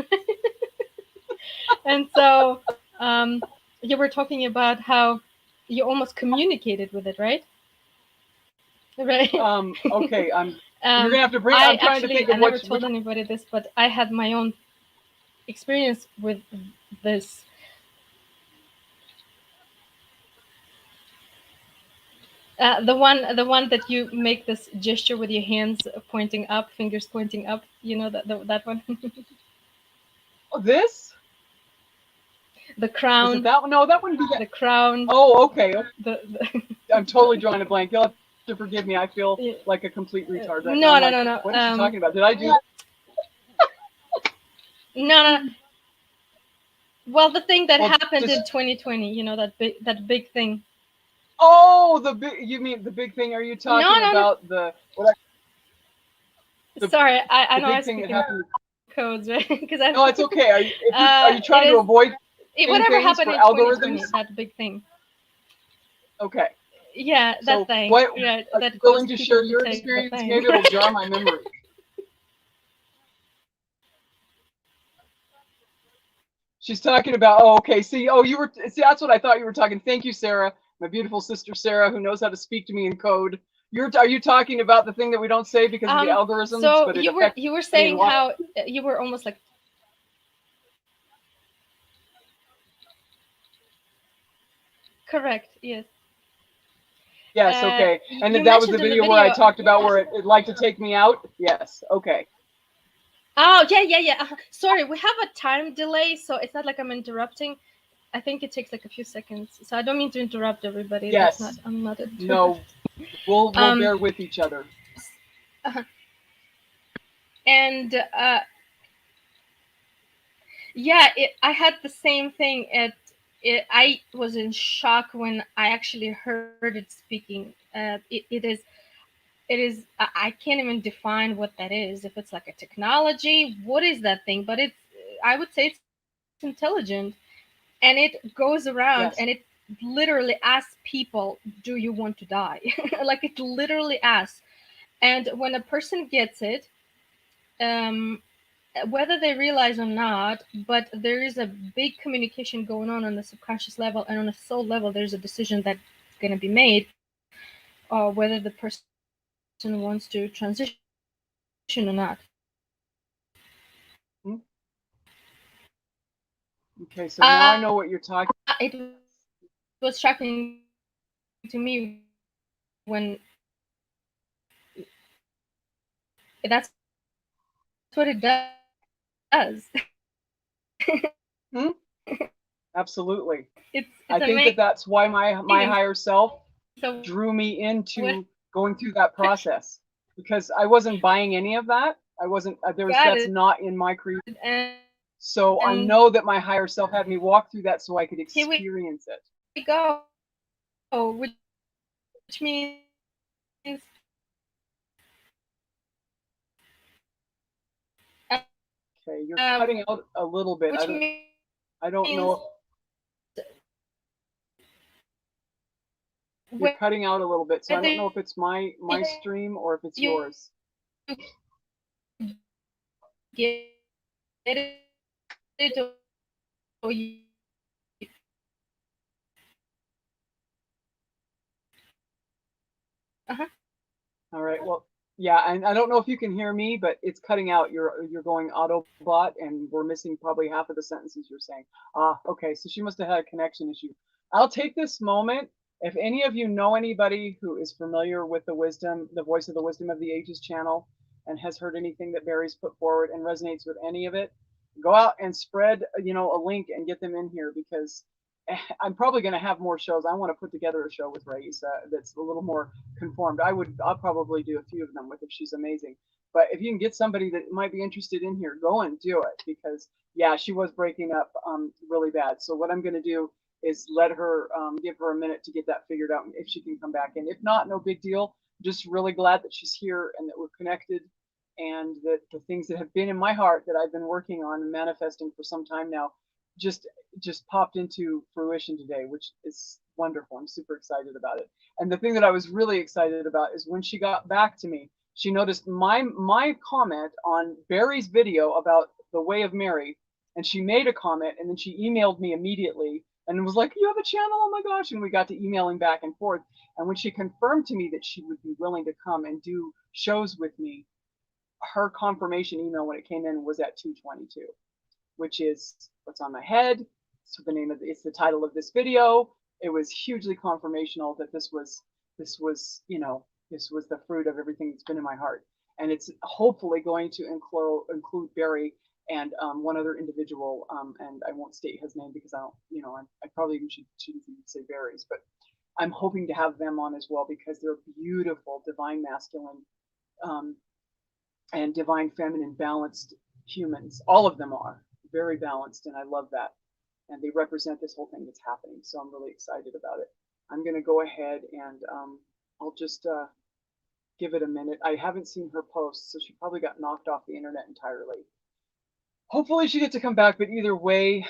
And so you were talking about how you almost communicated with it, right? Right. Okay. You're um, gonna have to bring. I I'm trying to think actually, I of never which. told anybody this, but I had my own experience with this. The one that you make this gesture with your hands pointing up, fingers pointing up. That one. Oh, this. The Was it crown. that one? No, that wouldn't be that. The crown. Oh, okay. The I'm totally drawing a blank. You'll have to forgive me. I feel yeah. like a complete retard right now. No, I'm no, like, no, no. what is she talking about? Did I do? No, no, no. Well, the thing that Well, happened in just. 2020, that big thing. Oh, the big. You mean the big thing? Are you No, talking no, no. about the Sorry, I the know I big thing speak that in happened? codes, right? Because I No, it's okay. Are you it trying to is avoid saying whatever things happened for in algorithms? 2020, that big thing. Okay. Yeah, that So thing. what Yeah, are you that willing caused to share people to your take the experience? thing. Maybe it'll jar my memory. She's talking about, oh, okay. See, oh, you were, see, that's what I thought you were talking. Thank you, Sarah, my beautiful sister, Sarah, who knows how to speak to me in code. Are you talking about the thing that we don't say because of the algorithms, So but it affects, you were I mean, saying what? how you were almost like correct. Yes. Yes, okay. And You then that was the mentioned in the video where I video. talked about where it liked to take me out. Yes, okay. Oh, yeah, yeah, yeah. Sorry, we have a time delay, so it's not like I'm interrupting. I think it takes like a few seconds, so I don't mean to interrupt everybody. That's not. Yes. I'm not interrupting. No, we'll Um, bear with each other. uh, and yeah, I had the same thing. I was in shock when I actually heard it speaking. It is. I can't even define what that is. If it's like a technology, what is that thing? But it's. I would say it's intelligent, and it goes around and it Yes. literally asks people, "Do you want to die?" Like it literally asks. And when a person gets it, um, whether they realize or not, but there is a big communication going on the subconscious level, and on a soul level, there's a decision that's going to be made, whether the person wants to transition or not. Hmm? Okay, so now I know what you're talking. It was shocking to me when that's what it does. Hmm? Absolutely. It's I think that amazing. that's why my So higher self what? drew me into going through that process because I wasn't buying any of that. I wasn't Got that's it. not in my creed. So I And know that my higher self had me walk through that so I could here we experience it. go, which means Okay, you're which cutting out a little bit. means I don't know. You're whether cutting out a little bit. So I don't know if it's my you stream or if it's yours. get it or you, uh-huh. All right. Well, yeah, and I don't know if you can hear me, but it's cutting out. You're going Autobot, and we're missing probably half of the sentences you're saying. Ah, okay. So she must have had a connection issue. I'll take this moment If any of you know anybody who is familiar with the wisdom, the voice of the Wisdom of the Ages channel, and has heard anything that Barry's put forward and resonates with any of it, go out and spread, a link and get them in here, because I'm probably going to have more shows. I want to put together a show with Raisa that's a little more conformed. I'll probably do a few of them with her. She's amazing. But if you can get somebody that might be interested in here, go and do it, because yeah, she was breaking up really bad. So what I'm going to do is let her, give her a minute to get that figured out if she can come back in. If not, no big deal. Just really glad that she's here and that we're connected, and that the things that have been in my heart that I've been working on and manifesting for some time now just popped into fruition today, which is wonderful. I'm super excited about it. And the thing that I was really excited about is when she got back to me, she noticed my comment on Barry's video about the Way of Mary, and she made a comment, and then she emailed me immediately and was like, "You have a channel? Oh my gosh!" And we got to emailing back and forth. And when she confirmed to me that she would be willing to come and do shows with me, her confirmation email when it came in was at 2:22, which is what's on my head. So it's the title of this video. It was hugely confirmational that this was the fruit of everything that's been in my heart, and it's hopefully going to include Barry and one other individual, and I won't state his name because I don't, I probably even shouldn't even say Barry's, but I'm hoping to have them on as well, because they're beautiful, divine masculine, and divine feminine balanced humans. All of them are very balanced, and I love that. And they represent this whole thing that's happening. So I'm really excited about it. I'm going to go ahead and I'll just give it a minute. I haven't seen her post, so she probably got knocked off the internet entirely. Hopefully she gets to come back, but either way,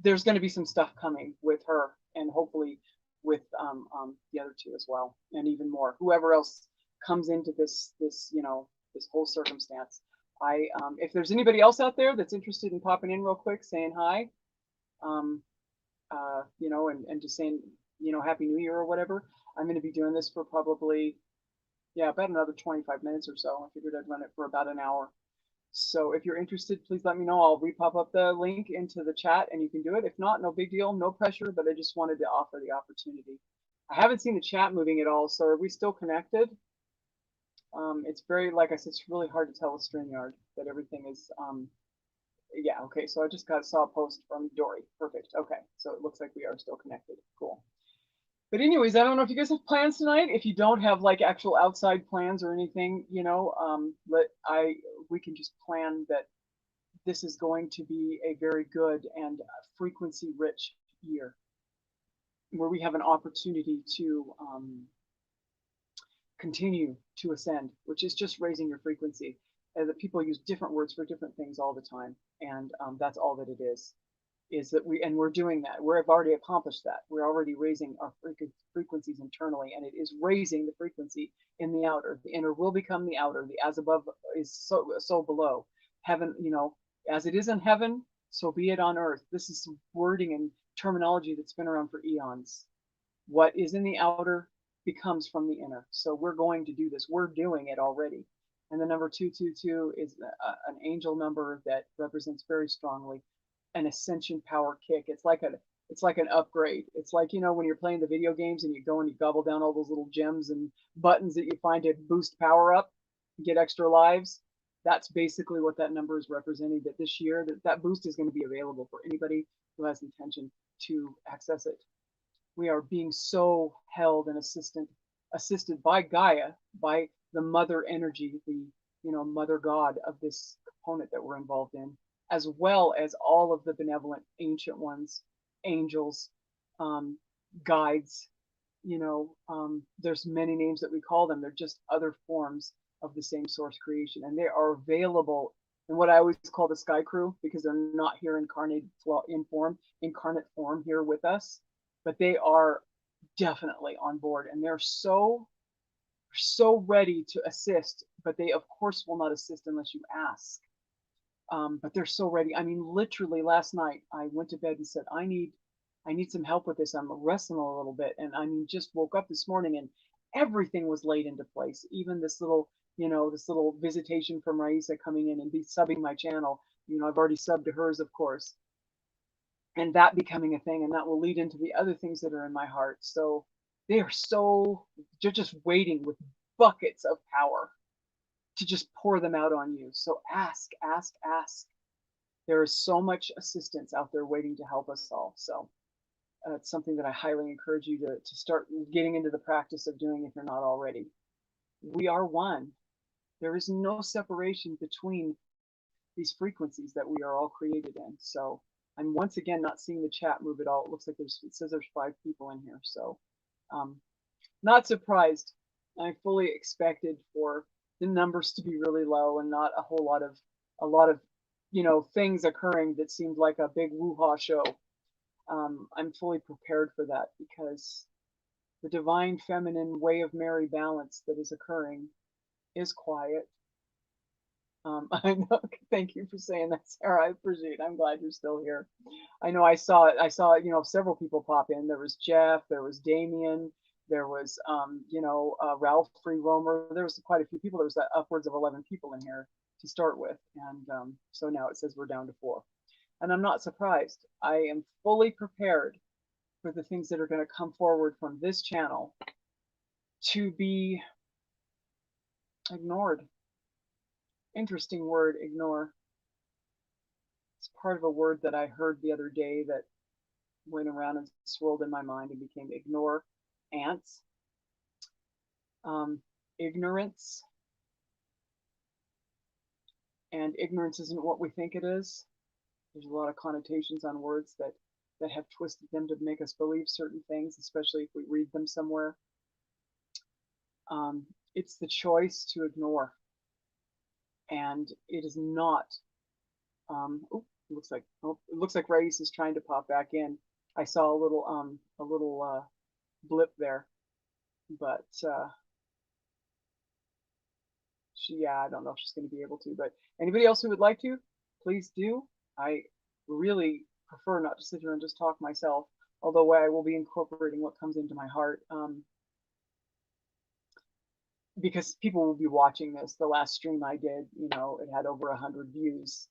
there's going to be some stuff coming with her, and hopefully with the other two as well, and even more. Whoever else comes into this whole circumstance. If there's anybody else out there that's interested in popping in real quick, saying hi, and just saying, Happy New Year or whatever, I'm going to be doing this for probably, about another 25 minutes or so. I figured I'd run it for about an hour. So if you're interested, please let me know. I'll repop up the link into the chat and you can do it. If not, no big deal, no pressure, but I just wanted to offer the opportunity. I haven't seen the chat moving at all, so are we still connected? It's very, like I said, it's really hard to tell with StreamYard that everything is, okay, so I just saw a post from Dory. Perfect. Okay, so it looks like we are still connected. Cool. But anyways, I don't know if you guys have plans tonight. If you don't have like actual outside plans or anything, we can just plan that this is going to be a very good and frequency rich year, where we have an opportunity to continue to ascend, which is just raising your frequency. That people use different words for different things all the time, and that's all that it is that we're doing that. We've already accomplished that. We're already raising our frequencies internally, and it is raising the frequency in the outer. The inner will become the outer. The as above is so below. Heaven, as it is in heaven, so be it on earth. This is wording and terminology that's been around for eons. What is in the outer becomes from the inner. So we're going to do this. We're doing it already. And the number 222 is an angel number that represents very strongly an ascension power kick. It's like an upgrade. It's like, when you're playing the video games and you go and you gobble down all those little gems and buttons that you find to boost power up, get extra lives. That's basically what that number is representing, that this year that boost is going to be available for anybody who has intention to access it. We are being so held and assisted by Gaia, by the mother energy, the mother god of this component that we're involved in, as well as all of the benevolent ancient ones, angels, guides. There's many names that we call them. They're just other forms of the same source creation, and they are available in what I always call the sky crew, because they're not here incarnate form here with us, but they are definitely on board, and they're so ready to assist, but they of course will not assist unless you ask. But they're so ready. I mean, literally last night I went to bed and said, I need some help with this. I'm wrestling a little bit, and just woke up this morning and everything was laid into place. Even this little visitation from Raisa coming in and be subbing my channel. I've already subbed to hers, of course, and that becoming a thing, and that will lead into the other things that are in my heart. So they are so, they're just waiting with buckets of power to just pour them out on you. So ask, ask, ask. There is so much assistance out there waiting to help us all. So it's something that I highly encourage you to start getting into the practice of doing if you're not already. We are one. There is no separation between these frequencies that we are all created in. So I'm once again not seeing the chat move at all. It looks like it says there's 5 people in here. So not surprised. I fully expected for the numbers to be really low and not a lot of things occurring that seemed like a big woo-ha show. I'm fully prepared for that because the divine feminine way of Mary balance that is occurring is quiet. I know. Thank you for saying that, Sarah. I appreciate it. I'm glad you're still here. I know I saw it. I saw, several people pop in. There was Jeff, there was Damien, there was, Ralph Free Roamer. There was quite a few people. There was upwards of 11 people in here to start with. And so now it says we're down to 4. And I'm not surprised. I am fully prepared for the things that are going to come forward from this channel to be ignored. Interesting word, ignore. It's part of a word that I heard the other day that went around and swirled in my mind and became ignore, ants, ignorance. And ignorance isn't what we think it is. There's a lot of connotations on words that have twisted them to make us believe certain things, especially if we read them somewhere. It's the choice to ignore. And it is not. It looks like Raisa is trying to pop back in. I saw a little blip there, but I don't know if she's going to be able to. But anybody else who would like to, please do. I really prefer not to sit here and just talk myself, although I will be incorporating what comes into my heart. Because people will be watching this. The last stream I did, it had over 100 views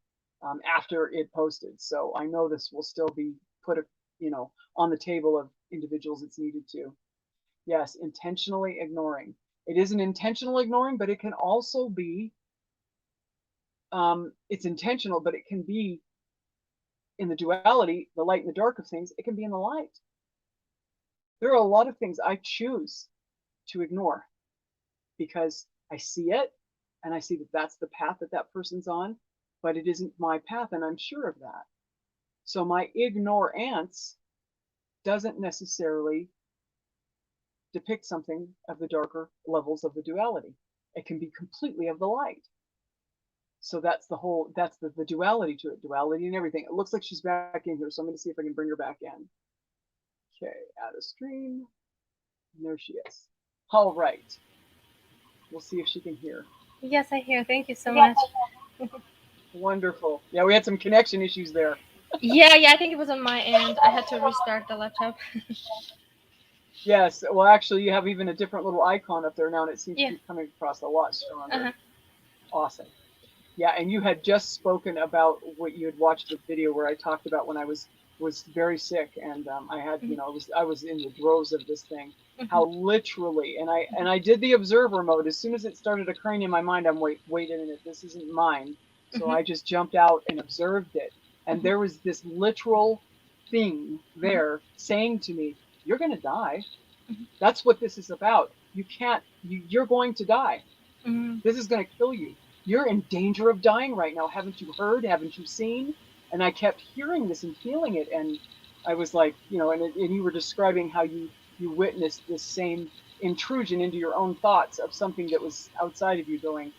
after it posted. So I know this will still be put, on the table of individuals it's needed to. Yes, intentionally ignoring. It is an intentional ignoring, but it can also be, it's intentional, but it can be in the duality, the light and the dark of things. It can be in the light. There are a lot of things I choose to ignore, because I see it and I see that that's the path that person's on, but it isn't my path, and I'm sure of that. So my ignorance doesn't necessarily depict something of the darker levels of the duality. It can be completely of the light. So that's the duality to it, duality and everything. It looks like she's back in here, so I'm going to see if I can bring her back in. Okay, add a stream. And there she is. All right. We'll see if she can hear. Yes, I hear. Thank you so much. Wonderful. Yeah, we had some connection issues there. Yeah, I think it was on my end. I had to restart the laptop. Yes, well, actually, you have even a different little icon up there now, and it seems to be coming across a lot stronger. Awesome. Yeah, and you had just spoken about what you had watched the video where I talked about when I was very sick, and I had, I was in the throes of this thing. How literally, and I did the observer mode. As soon as it started occurring in my mind, I'm wait a minute, this isn't mine. So I just jumped out and observed it, and there was this literal thing there saying to me, "You're going to die. That's what this is about. You're going to die. This is going to kill you. You're in danger of dying right now. Haven't you heard? Haven't you seen?" And I kept hearing this and feeling it, and I was like, and you were describing how you witnessed this same intrusion into your own thoughts of something that was outside of you going.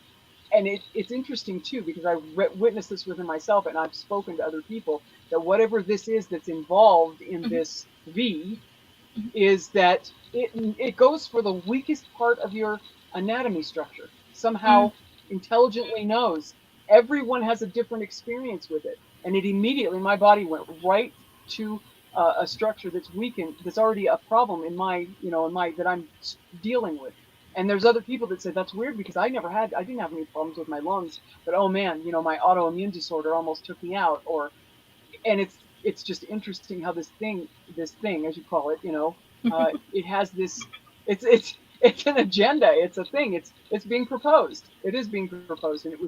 And it's interesting too, because I witnessed this within myself, and I've spoken to other people that whatever this is that's involved in this V is that it goes for the weakest part of your anatomy structure. Somehow intelligently knows. Everyone has a different experience with it, and it immediately, my body went right to a structure that's weakened, that's already a problem in my, that I'm dealing with. And there's other people that say that's weird because I didn't have any problems with my lungs, but oh man, my autoimmune disorder almost took me out. And it's just interesting how this thing, as you call it, It has this. It's an agenda. It's a thing. It's being proposed. It is being proposed, and it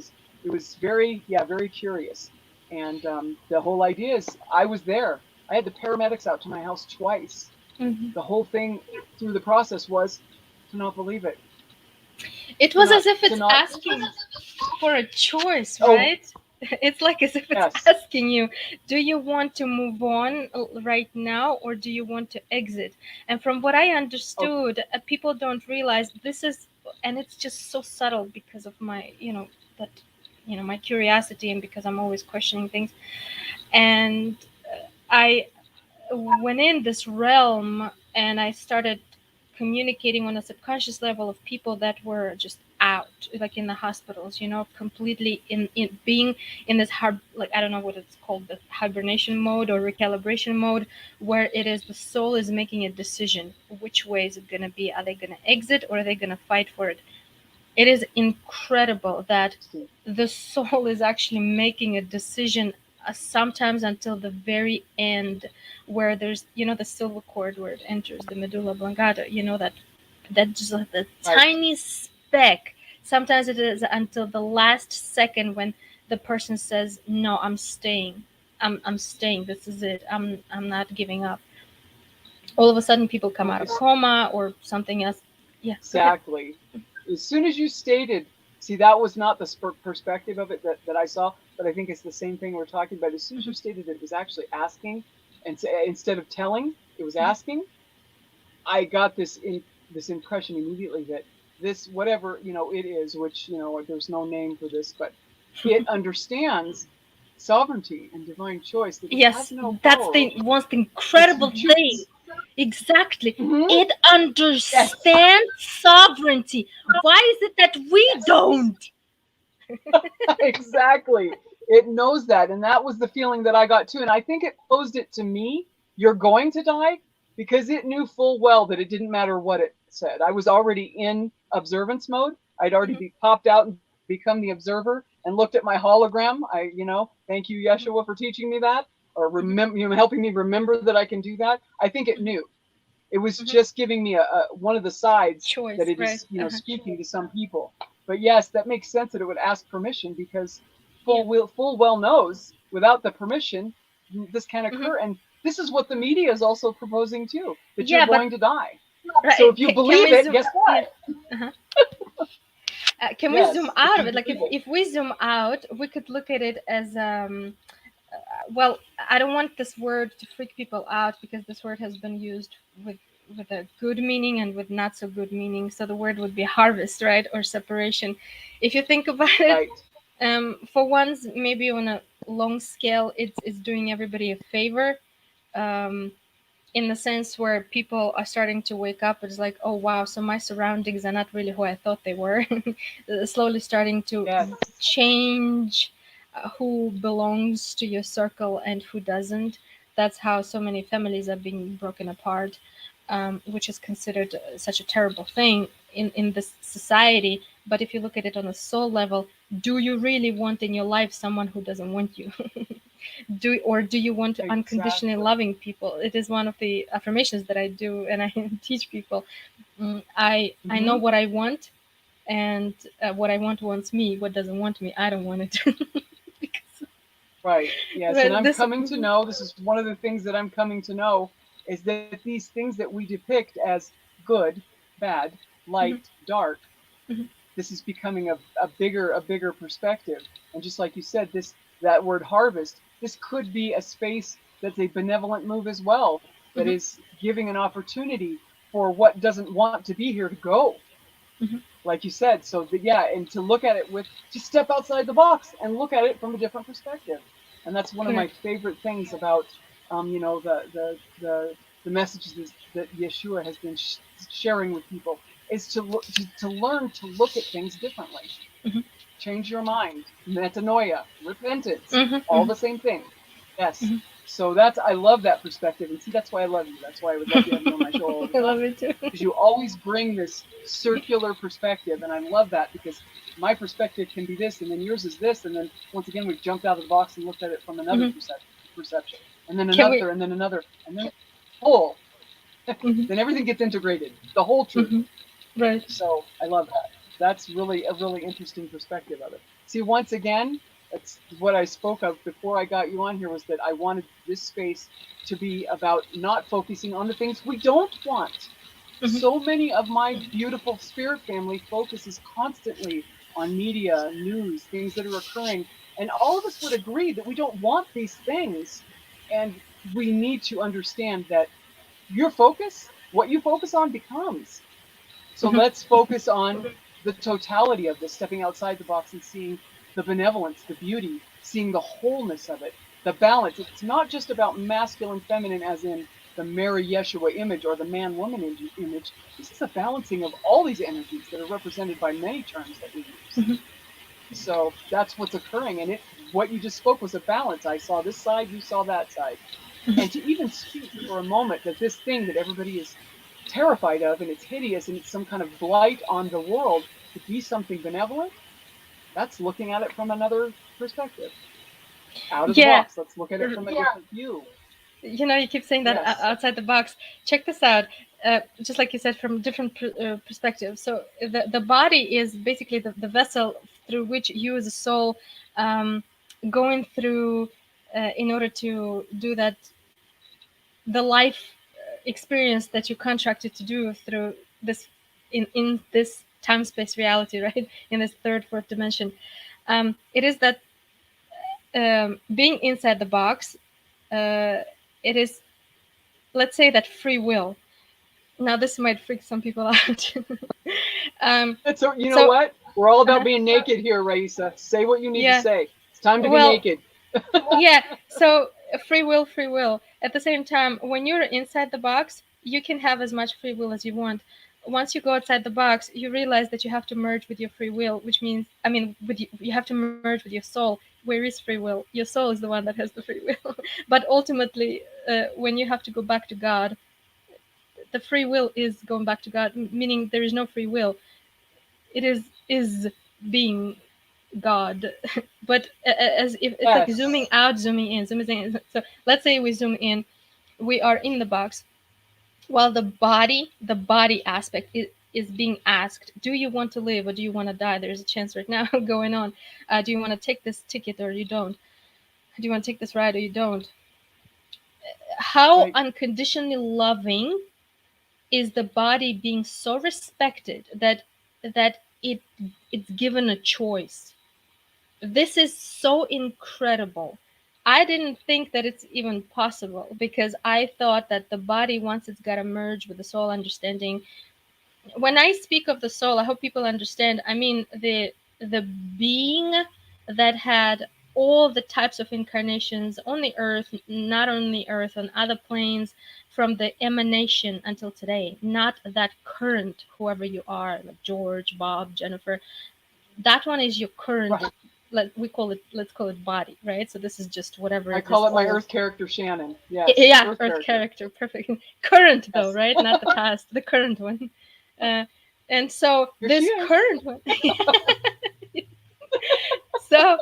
was very, yeah, very curious. And the whole idea is, I was there. I had the paramedics out to my house twice. Mhm. The whole thing through the process was to not believe it, It to was as not if to it's not. asking for a choice, Oh right? It's like as if it's yes, asking you, do you want to move on right now or do you want to exit? And from what I oh understood, people don't realize this is, and it's just so subtle because of my, that, my curiosity and because I'm always questioning things. And I went in this realm and I started communicating on a subconscious level of people that were just out, like in the hospitals, completely in being in this like I don't know what it's called, the hibernation mode or recalibration mode, where it is the soul is making a decision. Which way is it gonna be? Are they gonna exit or are they gonna fight for it? It is incredible that see, the soul is actually making a decision, sometimes until the very end, where there's the silver cord where it enters the medulla oblongata, that just like the right. tiny speck. Sometimes it is until the last second when the person says, no, I'm staying. I'm staying. This is it. I'm not giving up. All of a sudden people come Well, out of coma or something else. Yeah, go ahead. exactly. As soon as you stated, see, that was not the perspective of it that I saw, but I think it's the same thing we're talking about. As soon as you Mhm, stated that it was actually asking, and instead of telling, it was mhm. asking. I got this impression immediately that this, whatever it is, which there's no name for this, but it understands sovereignty and divine choice, that it has Yes, no that's power the over you. most It incredible thing. subdues. Exactly. Hmm. It Yes. understands sovereignty. Why is it that we Yes. don't? Exactly. It knows that. And that was the feeling that I got too. And I think it posed it to me, you're going to die, because it knew full well that it didn't matter what it said. I was already in observance mode. I'd already Mhm, be popped out and become the observer and looked at my hologram. Thank you, mhm, Yeshua, for teaching me that, or mhm, helping me remember that I can do that. I think it mhm, knew. It was mhm. just giving me a one of the sides that Choice, it right? is, Uh-huh. speaking to some people. But yes, that makes sense that it would ask permission, because Yeah. full well knows without the permission this can Mhm. occur. And this is what the media is also proposing too, that you're Yeah, but going to die. So right, if you can believe we it, zoom? guess Yeah. what? Uh-huh. Can we zoom Yes, if out of you it? Like believe it. if we zoom out, we could look at it as well, I don't want this word to freak people out because this word has been used with a good meaning and with not so good meaning. So the word would be harvest, right, or separation. If you think about it, Right. for once, maybe on a long scale, it's doing everybody a favor. Um, in the sense where people are starting to wake up. It's like, oh wow, so my surroundings are not really who I thought they were. Slowly starting to Yes. change who belongs to your circle and who doesn't. That's how so many families are being broken apart, which is considered such a terrible thing in this society. But if you look at it on a soul level, do you really want in your life someone who doesn't want you? Do you want to unconditionally Exactly. loving people? It is one of the affirmations that I do and I teach people. I know Hmm. what I want, and what I want wants me. What doesn't want me, I don't want it. Because, Right. Yes. And but I'm this, coming to know, this is one of the things that I'm coming to know, is that these things that we depict as good, bad, mhm, light, dark, mhm, this is becoming a bigger perspective. And just like you said, that word harvest, this could be a space that's a benevolent move as well, that mhm, is giving an opportunity for what doesn't want to be here to go, mhm. like you said. So that, yeah, and to look at it with, just step outside the box and look at it from a different perspective. And that's one of my Correct. favorite things about the messages that Yeshua has been sharing with people, is to learn to look at things differently. Mhm, Change your mind. Metanoia, repentance, mhm, all mhm, the same thing. Yes. mhm. So I love that perspective. And see, that's why I love you. That's why I would love to have you on my show all the I time, love it too. because you always bring this circular perspective. And I love that, because my perspective can be this, and then yours is this. And then once again, we've jumped out of the box and looked at it from another Mhm. perception, and then Can we? another, and then another, and then whole. Mhm. then everything gets integrated, the whole truth. Mhm. Right. So I love that. That's really a really interesting perspective of it. See, once again, that's what I spoke of before I got you on here, was that I wanted this space to be about not focusing on the things we don't want. Mhm. So many of my beautiful spirit family focuses constantly on media, news, things that are occurring. And all of us would agree that we don't want these things. And we need to understand that your focus, what you focus on becomes. So Mhm. let's focus on the totality of this, stepping outside the box and seeing the benevolence, the beauty, seeing the wholeness of it, the balance. It's not just about masculine, feminine, as in the Mary Yeshua image or the man woman image. This is a balancing of all these energies that are represented by many terms that we use. Mhm. So that's what's occurring. And what you just spoke was a balance. I saw this side, you saw that side. And to even speak for a moment that this thing that everybody is terrified of and it's hideous and it's some kind of blight on the world could be something benevolent, that's looking at it from another perspective. Out of the Yeah. box. Let's look at it from a different view. You keep saying that Yes. outside the box. Check this out. Just like you said, from different perspectives. So the body is basically the vessel through which you as a soul going through in order to do that, the life experience that you contracted to do through this in this time space reality, right? In this third, fourth dimension. It is that being inside the box, it is, let's say, that free will. Now this might freak some people out. So you know So what? We're all about uh, being naked here, Raisa. Say what you need to yeah, say. It's time to be well, naked. yeah. So free will, free will. At the same time, when you're inside the box, you can have as much free will as you want. Once you go outside the box, you realize that you have to merge with your free will, which means, I mean, you have to merge with your soul. Where is free will? Your soul is the one that has the free will. But ultimately, when you have to go back to God, the free will is going back to God, meaning there is no free will. It is being God. But as if it's like zooming Yes. out, zooming in, zooming in. So let's say we zoom in, we are in the box, while the body aspect is being asked, do you want to live or do you want to die? There's a chance right now going on. Do you want to take this ticket or you don't? Do you want to take this ride or you don't? How Right. unconditionally loving is the body being so respected that it's given a choice. This is so incredible. I didn't think that it's even possible because I thought that the body, once it's got to merge with the soul understanding. When I speak of the soul, I hope people understand. I mean the being that had all the types of incarnations on the earth, not on the earth, on other planes, from the emanation until today. Not that current, whoever you are, like George, Bob, Jennifer. That one is your current. Right. We call it. Let's call it body, right? So this is just whatever I this call it my old. Earth character, Shannon. Yes. Yeah, Earth Earth character. character, perfect. Current though, Yes. right? Not the past, the current one. Uh, and so Here she this is. current one, so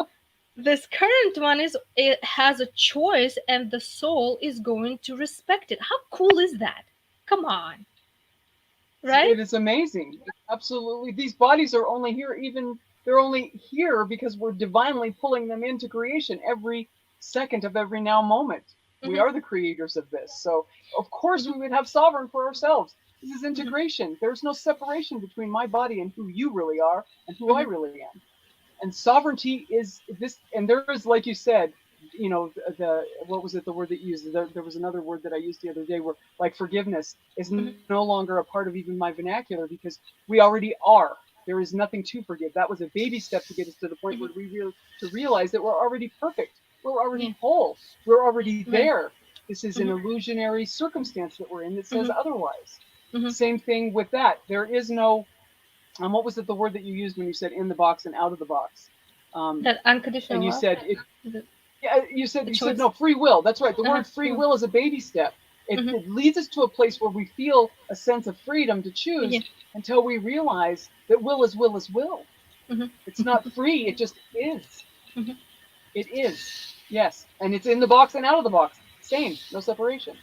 this current one is, it has a choice, and the soul is going to respect it. How cool is that? Come on, right? It is amazing. Absolutely. These bodies are only here, they're only here because we're divinely pulling them into creation every second of every now moment. We Hmm. are the creators of this. So, of course, Hmm. we would have sovereign for ourselves. This is Hmm. integration. There's no separation between my body and who you really are and who I Hmm. really am. And sovereignty is this, and there is, like you said, the what was it, the word that you used? There was another word that I used the other day, where like forgiveness is Hmm. no longer a part of even my vernacular because we already are. There is nothing to forgive. That was a baby step to get us to the point Hmm. where to realize that we're already perfect. We're Yeah, already whole. We're already right. there. This is an Hmm. illusionary circumstance that we're in that says Hmm. otherwise. Hmm. Same thing with that. There is no what was it, the word that you used when you said in the box and out of the box? Um, That unconditional and you love, said it. the, Yeah, the you said choice. no, free will. That's right. The Uh-huh. word free Free will. will is a baby step. It, Hmm. it leads us to a place where we feel a sense of freedom to Yeah. choose until we realize that will is will is will. Hmm. It's not free. It just is. Hmm. It is. Yes, and it's in the box and out of the box. Same. No separation.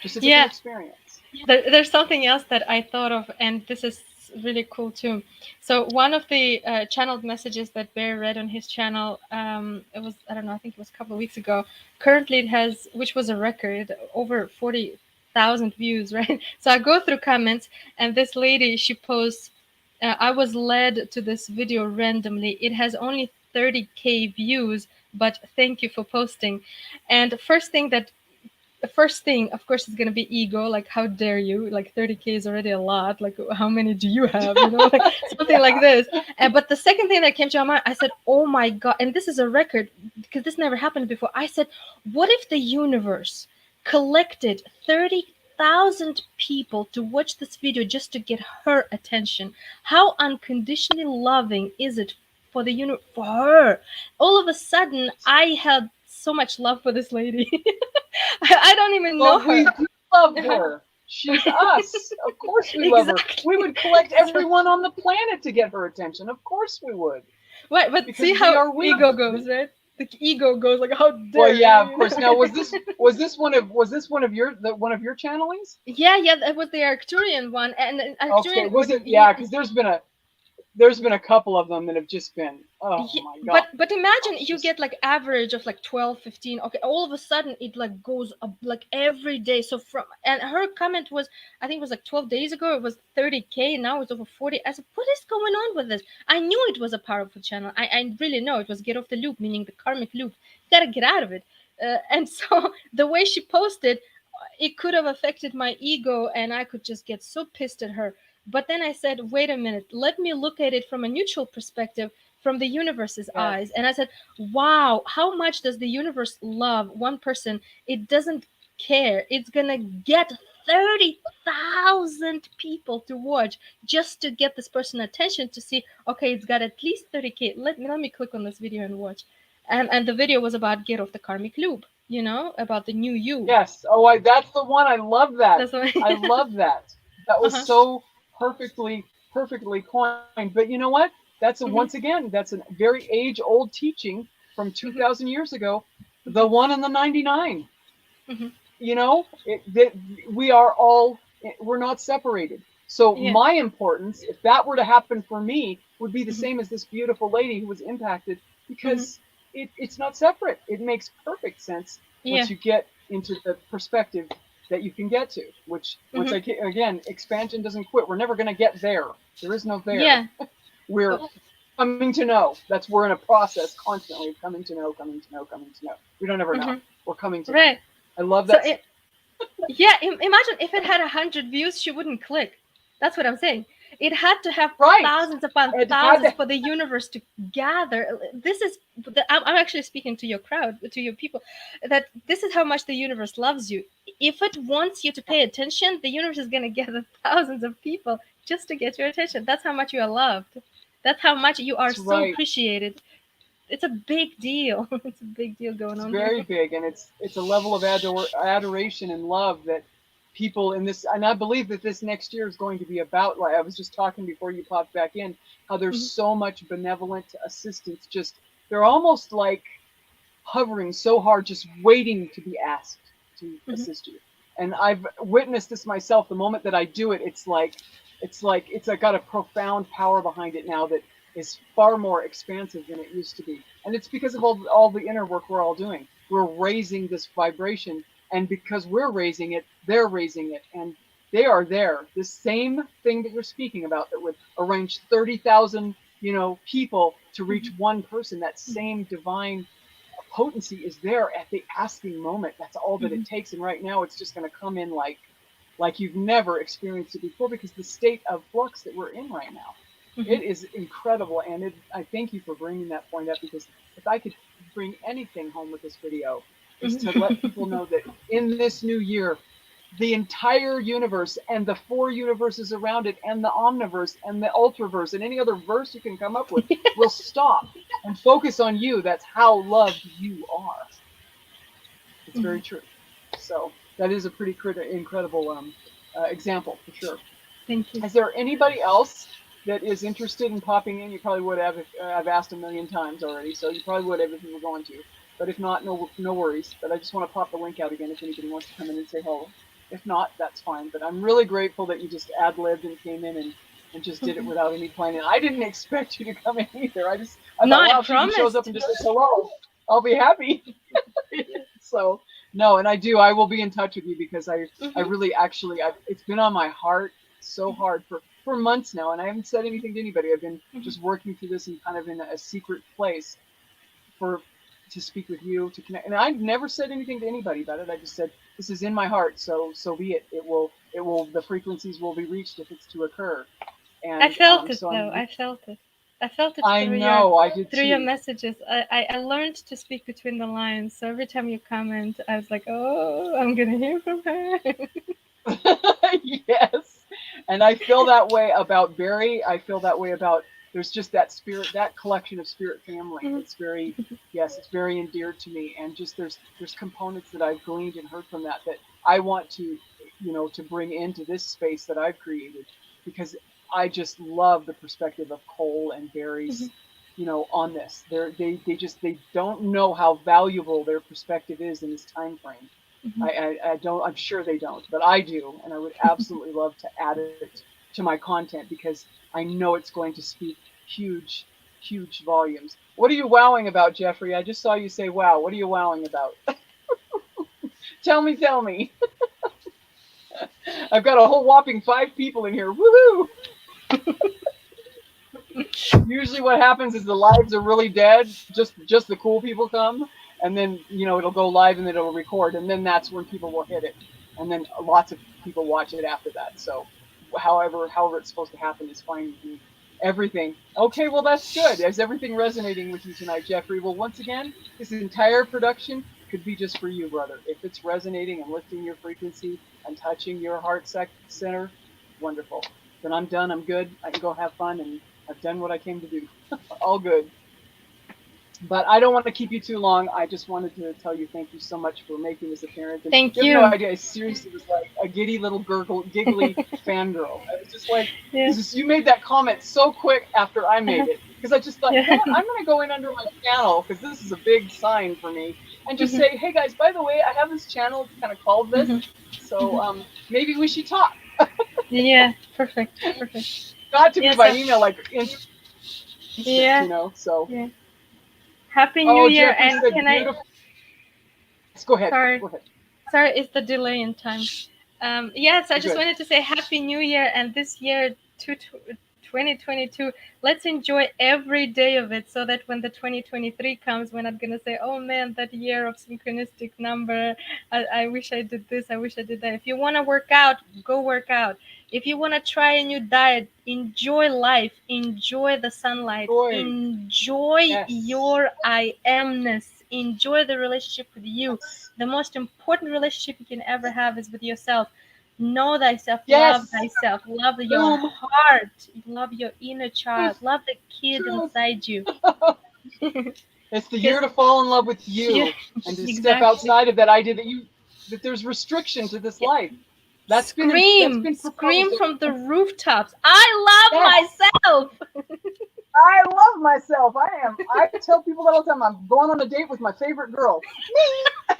Just a different Yeah. experience. There's something else that I thought of, and this is really cool too. So one of the channeled messages that Bear read on his channel, it was, I don't know, I think it was a couple of weeks ago. Currently, it has, which was a record, over 40,000 views, right? So I go through comments, and this lady, she posts, "I was led to this video randomly. It has only 30K views, but thank you for posting." And the first thing, of course, is going to be ego. Like, how dare you? Like, 30K is already a lot. Like, how many do you have? You know, like something like this. But the second thing that came to my mind, I said, oh my God. And this is a record because this never happened before. I said, what if the universe collected 30,000 people to watch this video just to get her attention? How unconditionally loving is it for the for her? All of a sudden, I had so much love for this lady. I don't even know Well, we her. do love her. She's us. Of course we love her. We would collect everyone on the planet to get her attention. Of course we would. Right, but Because see we how are ego women. goes, right? The ego goes like, how dare Well, yeah, you? of course. Now, was this one of your channelings? Yeah, that was the Arcturian one, and Okay, Arcturian. was it? Yeah, because there's been a couple of them that have just been, oh Yeah, my God. but imagine It's you just, get like average of like 12, 15. Okay, all of a sudden it like goes up like every day. So from, and her comment was, I think it was like 12 days ago, it was 30K. Now it's over 40. I said, what is going on with this? I knew it was a powerful channel. I really know it was get off the loop, meaning the karmic loop. You gotta get out of it. And so the way she posted, it could have affected my ego, and I could just get so pissed at her. But then I said, wait a minute, let me look at it from a neutral perspective, from the universe's yes. eyes. And I said, wow, how much does the universe love one person? It doesn't care. It's gonna get 30,000 people to watch just to get this person attention, to see, okay, it's got at least 30K. Let me click on this video and watch. And the video was about get off the karmic loop, about the new you. Yes. Oh, that's the one. I love that. That's what I love that. That was uh-huh. so perfectly coined. But you know what? Hmm. Once again, that's a very age-old teaching from Hmm. 2,000 years ago. Hmm. The one and the 99. Hmm. That we are all, we're not separated. So Yeah. my importance, if that were to happen for me, would be the Hmm. same as this beautiful lady who was impacted, Hmm. because it's not separate. It makes perfect sense Yeah. once you get into the perspective that you can get to, which Hmm. again, expansion doesn't quit. We're never going to get there. There is no there. Yeah. We're coming to know. We're in a process constantly of coming to know, coming to know, coming to know. We don't ever know. Hmm. We're coming to know. Right. I love So that. yeah, imagine if it had 100 views, she wouldn't click. That's what I'm saying. It had to have Right. thousands upon It had thousands to. for the universe to gather. This is, I'm actually speaking to your crowd, to your people, that this is how much the universe loves you. If it wants you to pay attention, the universe is going to gather thousands of people just to get your attention. That's how much you are loved. That's how much you are That's so right. appreciated. It's a big deal. It's a big deal going It's on here. very big, and it's a level of adoration and love that people in this, and I believe that this next year is going to be about. Like I was just talking before you popped back in, how there's Mhm, so much benevolent assistance. Just they're almost like hovering so hard, just waiting to be asked to mhm, assist you. And I've witnessed this myself. The moment that I do it, it's got a profound power behind it now that is far more expansive than it used to be. And it's because of all the inner work we're all doing. We're raising this vibration, and because we're raising it, they're raising it, and they are there. This same thing that you're speaking about that would arrange 30,000, people to reach mhm, one person. That mhm, same divine potency is there at the asking moment. That's all that it mhm, takes. And right now, it's just going to come in like you've never experienced it before, because the state of flux that we're in right now, mhm. it is incredible. And I thank you for bringing that point up, because if I could bring anything home with this video, is to let people know that in this new year, the entire universe and the four universes around it and the omniverse and the ultraverse and any other verse you can come up with will stop and focus on you. That's how loved you are. It's very Mhm. true. So that is a pretty incredible example for sure. Thank you. Is there anybody else that is interested in popping in? You probably would have if I've asked a million times already, so you probably would have if you were going to. But if not, no worries. But I just want to pop the link out again if anybody wants to come in and say hello. If not, that's fine. But I'm really grateful that you just ad-libbed and came in and just did it without any planning. I didn't expect you to come in either. I No, thought, I wow, if she shows up promised. and just says hello, I'll be happy. So no, and I will be in touch with you because I Hmm. really actually it's been on my heart so hard for months now, and I haven't said anything to anybody. I've been Hmm. just working through this and kind of in a secret place for to speak with you, to connect. And I've never said anything to anybody about it. I just said this is in my heart, so be it. It will the frequencies will be reached if it's to occur. I And felt it so though. I felt it. I felt it I know I did through your too. messages. I learned to speak between the lines. So every time you comment, I was like, oh, I'm gonna hear from her. Yes. And I feel that way about Barry. I feel that way about there's just that spirit, that collection of spirit family. Mhm. It's very, yes, it's very endeared to me. And just there's components that I've gleaned and heard from that I want to, to bring into this space that I've created because I just love the perspective of Cole and Mhm. Barry's, on this. They don't know how valuable their perspective is in this time frame. Mhm. I don't, I'm sure they don't, but I do. And I would absolutely love to add it to my content because I know it's going to speak huge, huge volumes. What are you wowing about, Jeffrey? I just saw you say wow. What are you wowing about? Tell me, tell me. I've got a whole whopping 5 people in here. Woohoo! Usually what happens is the lives are really dead. Just the cool people come, and then it'll go live and then it'll record, and then that's when people will hit it, and then lots of people watch it after that. So, however it's supposed to happen is fine with me. Everything. Okay, well that's good. Is everything resonating with you tonight, Jeffrey? Well, once again, this entire production could be just for you, brother. If it's resonating and lifting your frequency and touching your heart center, wonderful. Then I'm done. I'm good. I can go have fun and I've done what I came to do. All good. But I don't want to keep you too long. I just wanted to tell you thank you so much for making this appearance. And Thank you have no you. idea, I seriously was like a giddy little giggly fangirl. I was just like, Yeah. you made that comment so quick after I made Uh-huh. it. Because I just thought, you know Yeah. what, I'm going to go in under my channel because this is a big sign for me. And just Mhm. say, hey guys, by the way, I have this channel. It's kind of called this. Mhm. So Mhm. maybe we should talk. Yeah. Perfect. Perfect. Got to be Yes. by email, like instant, Yeah. So, Yeah. Happy New oh, Year. Jeffrey And said can I? beautiful. Let's go ahead. Sorry. Go ahead. Sorry, it's the delay in time. Yes, I You're just good. wanted to say Happy New Year, and this year, 2022, let's enjoy every day of it so that when the 2023 comes, we're not going to say, oh man, that year of synchronistic number, I wish I did this, I wish I did that. If you want to work out, go work out. If you want to try a new diet, enjoy life, enjoy the sunlight, Joy. enjoy Yes. your I amness, enjoy the relationship with you. Yes. The most important relationship you can ever have is with yourself. Know thyself, Yes. love your Boom. heart, love your inner child, love the kid Truth. inside you. It's the year Because, to fall in love with yeah, you and to step exactly. outside of that idea that there's restriction to this Yeah. life. That's Scream, been proposed. scream from the rooftops. I love Yes. myself. I love myself. I tell people that all the time. I'm going on a date with my favorite girl. Me.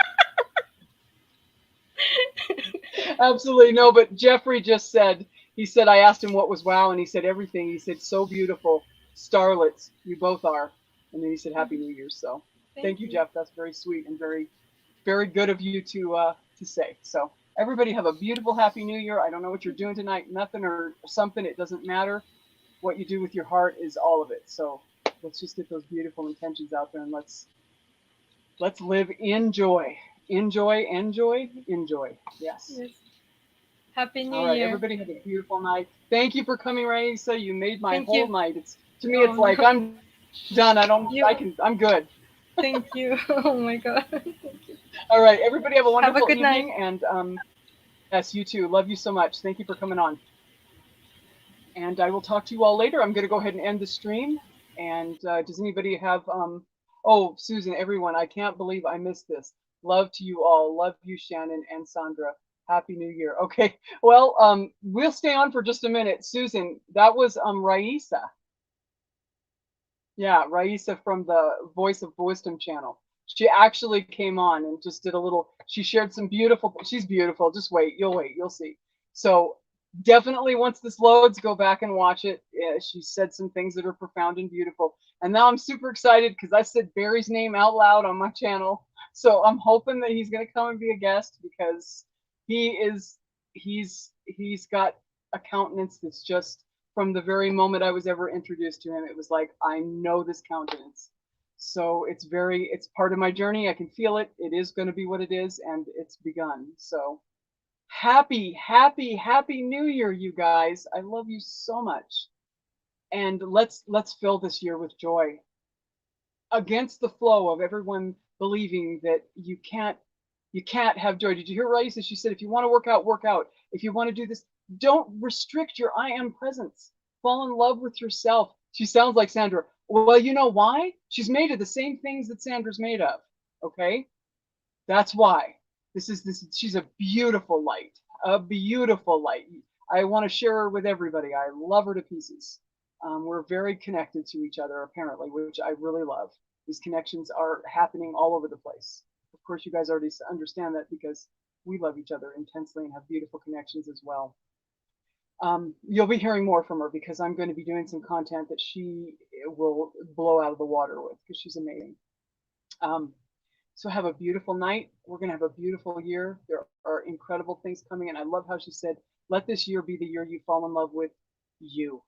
Absolutely no, but Jeffrey just said, he said, I asked him what was wow, and he said everything. He said, so beautiful. Starlets, you both are. And then he said, Happy New Year. So Thank thank you, you. Jeff. That's very sweet and very, very good of you to say. So everybody have a beautiful, happy New Year. I don't know what you're doing tonight, nothing or something. It doesn't matter. What you do with your heart is all of it. So let's just get those beautiful intentions out there and let's live in joy. Enjoy, enjoy, enjoy. Yes. Yes. Happy New All right, Year. everybody have a beautiful night. Thank you for coming, Raisa. You made my Thank whole you. night. It's to me, Oh it's like no. I'm done. You. I'm good. Thank you. Oh my God. Thank you. All right, everybody have a Have a wonderful good night. evening, and yes, you too. Love you so much. Thank you for coming on, and I will talk to you all later. I'm going to go ahead and end the stream. And does anybody have Oh, Susan, everyone, I can't believe I missed this. Love to you all. Love you, Shannon and Sandra. Happy New Year. Okay, well, we'll stay on for just a minute. Susan, that was Raisa. Yeah, Raisa from the Voice of Wisdom channel. She actually came on and just did a little, she shared some beautiful, she's beautiful. Just wait, you'll see. So definitely once this loads, go back and watch it. Yeah, she said some things that are profound and beautiful. And now I'm super excited because I said Barry's name out loud on my channel. So I'm hoping that he's going to come and be a guest because he's got a countenance that's just, from the very moment I was ever introduced to him, it was like, I know this countenance. So it's part of my journey. I can feel it. It is going to be what it is, and it's begun. So happy New Year, you guys. I love you so much. And let's fill this year with joy. Against the flow of everyone believing that you can't have joy. Did you hear Raisa? She said, if you want to work out, work out. If you want to do this, don't restrict your I am presence. Fall in love with yourself. She sounds like Sandra. Well, you know why? She's made of the same things that Sandra's made of. Okay? That's why. She's a beautiful light. A beautiful light. I want to share her with everybody. I love her to pieces. We're very connected to each other, apparently, which I really love. These connections are happening all over the place. Of course, you guys already understand that because we love each other intensely and have beautiful connections as well. You'll be hearing more from her because I'm going to be doing some content that she will blow out of the water with because she's amazing. So have a beautiful night. We're going to have a beautiful year. There are incredible things coming. And I love how she said, let this year be the year you fall in love with you.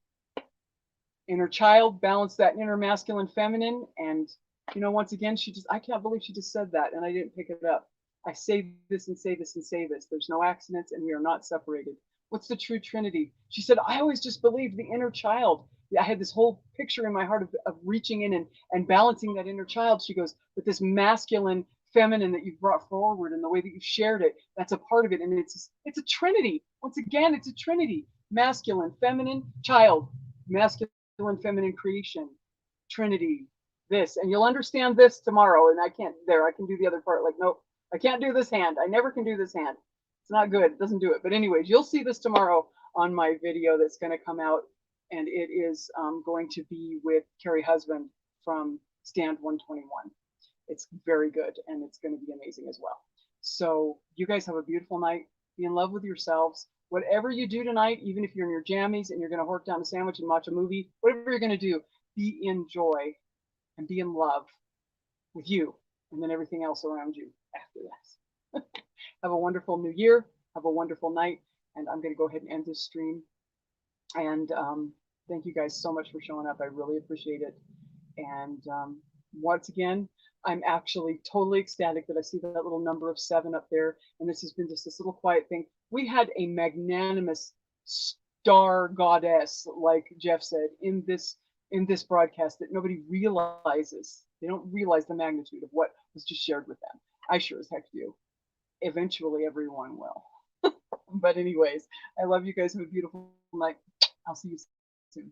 Inner child, balance that inner masculine feminine. And, you know, once again, I can't believe she just said that and I didn't pick it up. I say this and say this and say this. There's no accidents and we are not separated. What's the true Trinity? She said, I always just believed the inner child. I had this whole picture in my heart of reaching in and balancing that inner child. She goes, but this masculine feminine that you've brought forward and the way that you've shared it, that's a part of it. And it's a Trinity. Once again, it's a Trinity. Masculine, feminine, child, masculine, feminine creation, Trinity, this. And you'll understand this tomorrow. And I can do the other part. Like, nope, I can't do this hand. I never can do this hand. It's not good. It doesn't do it. But anyways, you'll see this tomorrow on my video that's going to come out. And it is going to be with Carrie Husband from Stand 121. It's very good, and it's going to be amazing as well. So you guys have a beautiful night. Be in love with yourselves. Whatever you do tonight, even if you're in your jammies and you're going to hork down a sandwich and watch a movie, whatever you're going to do, be in joy and be in love with you and then everything else around you after this. Have a wonderful new year. Have a wonderful night. And I'm going to go ahead and end this stream. And thank you guys so much for showing up. I really appreciate it. And once again, I'm actually totally ecstatic that I see that little number of 7 up there. And this has been just this little quiet thing. We had a magnanimous star goddess, like Jeff said, in this broadcast that nobody realizes. They don't realize the magnitude of what was just shared with them. I sure as heck do. Eventually, everyone will. But anyways, I love you guys. Have a beautiful night. I'll see you soon.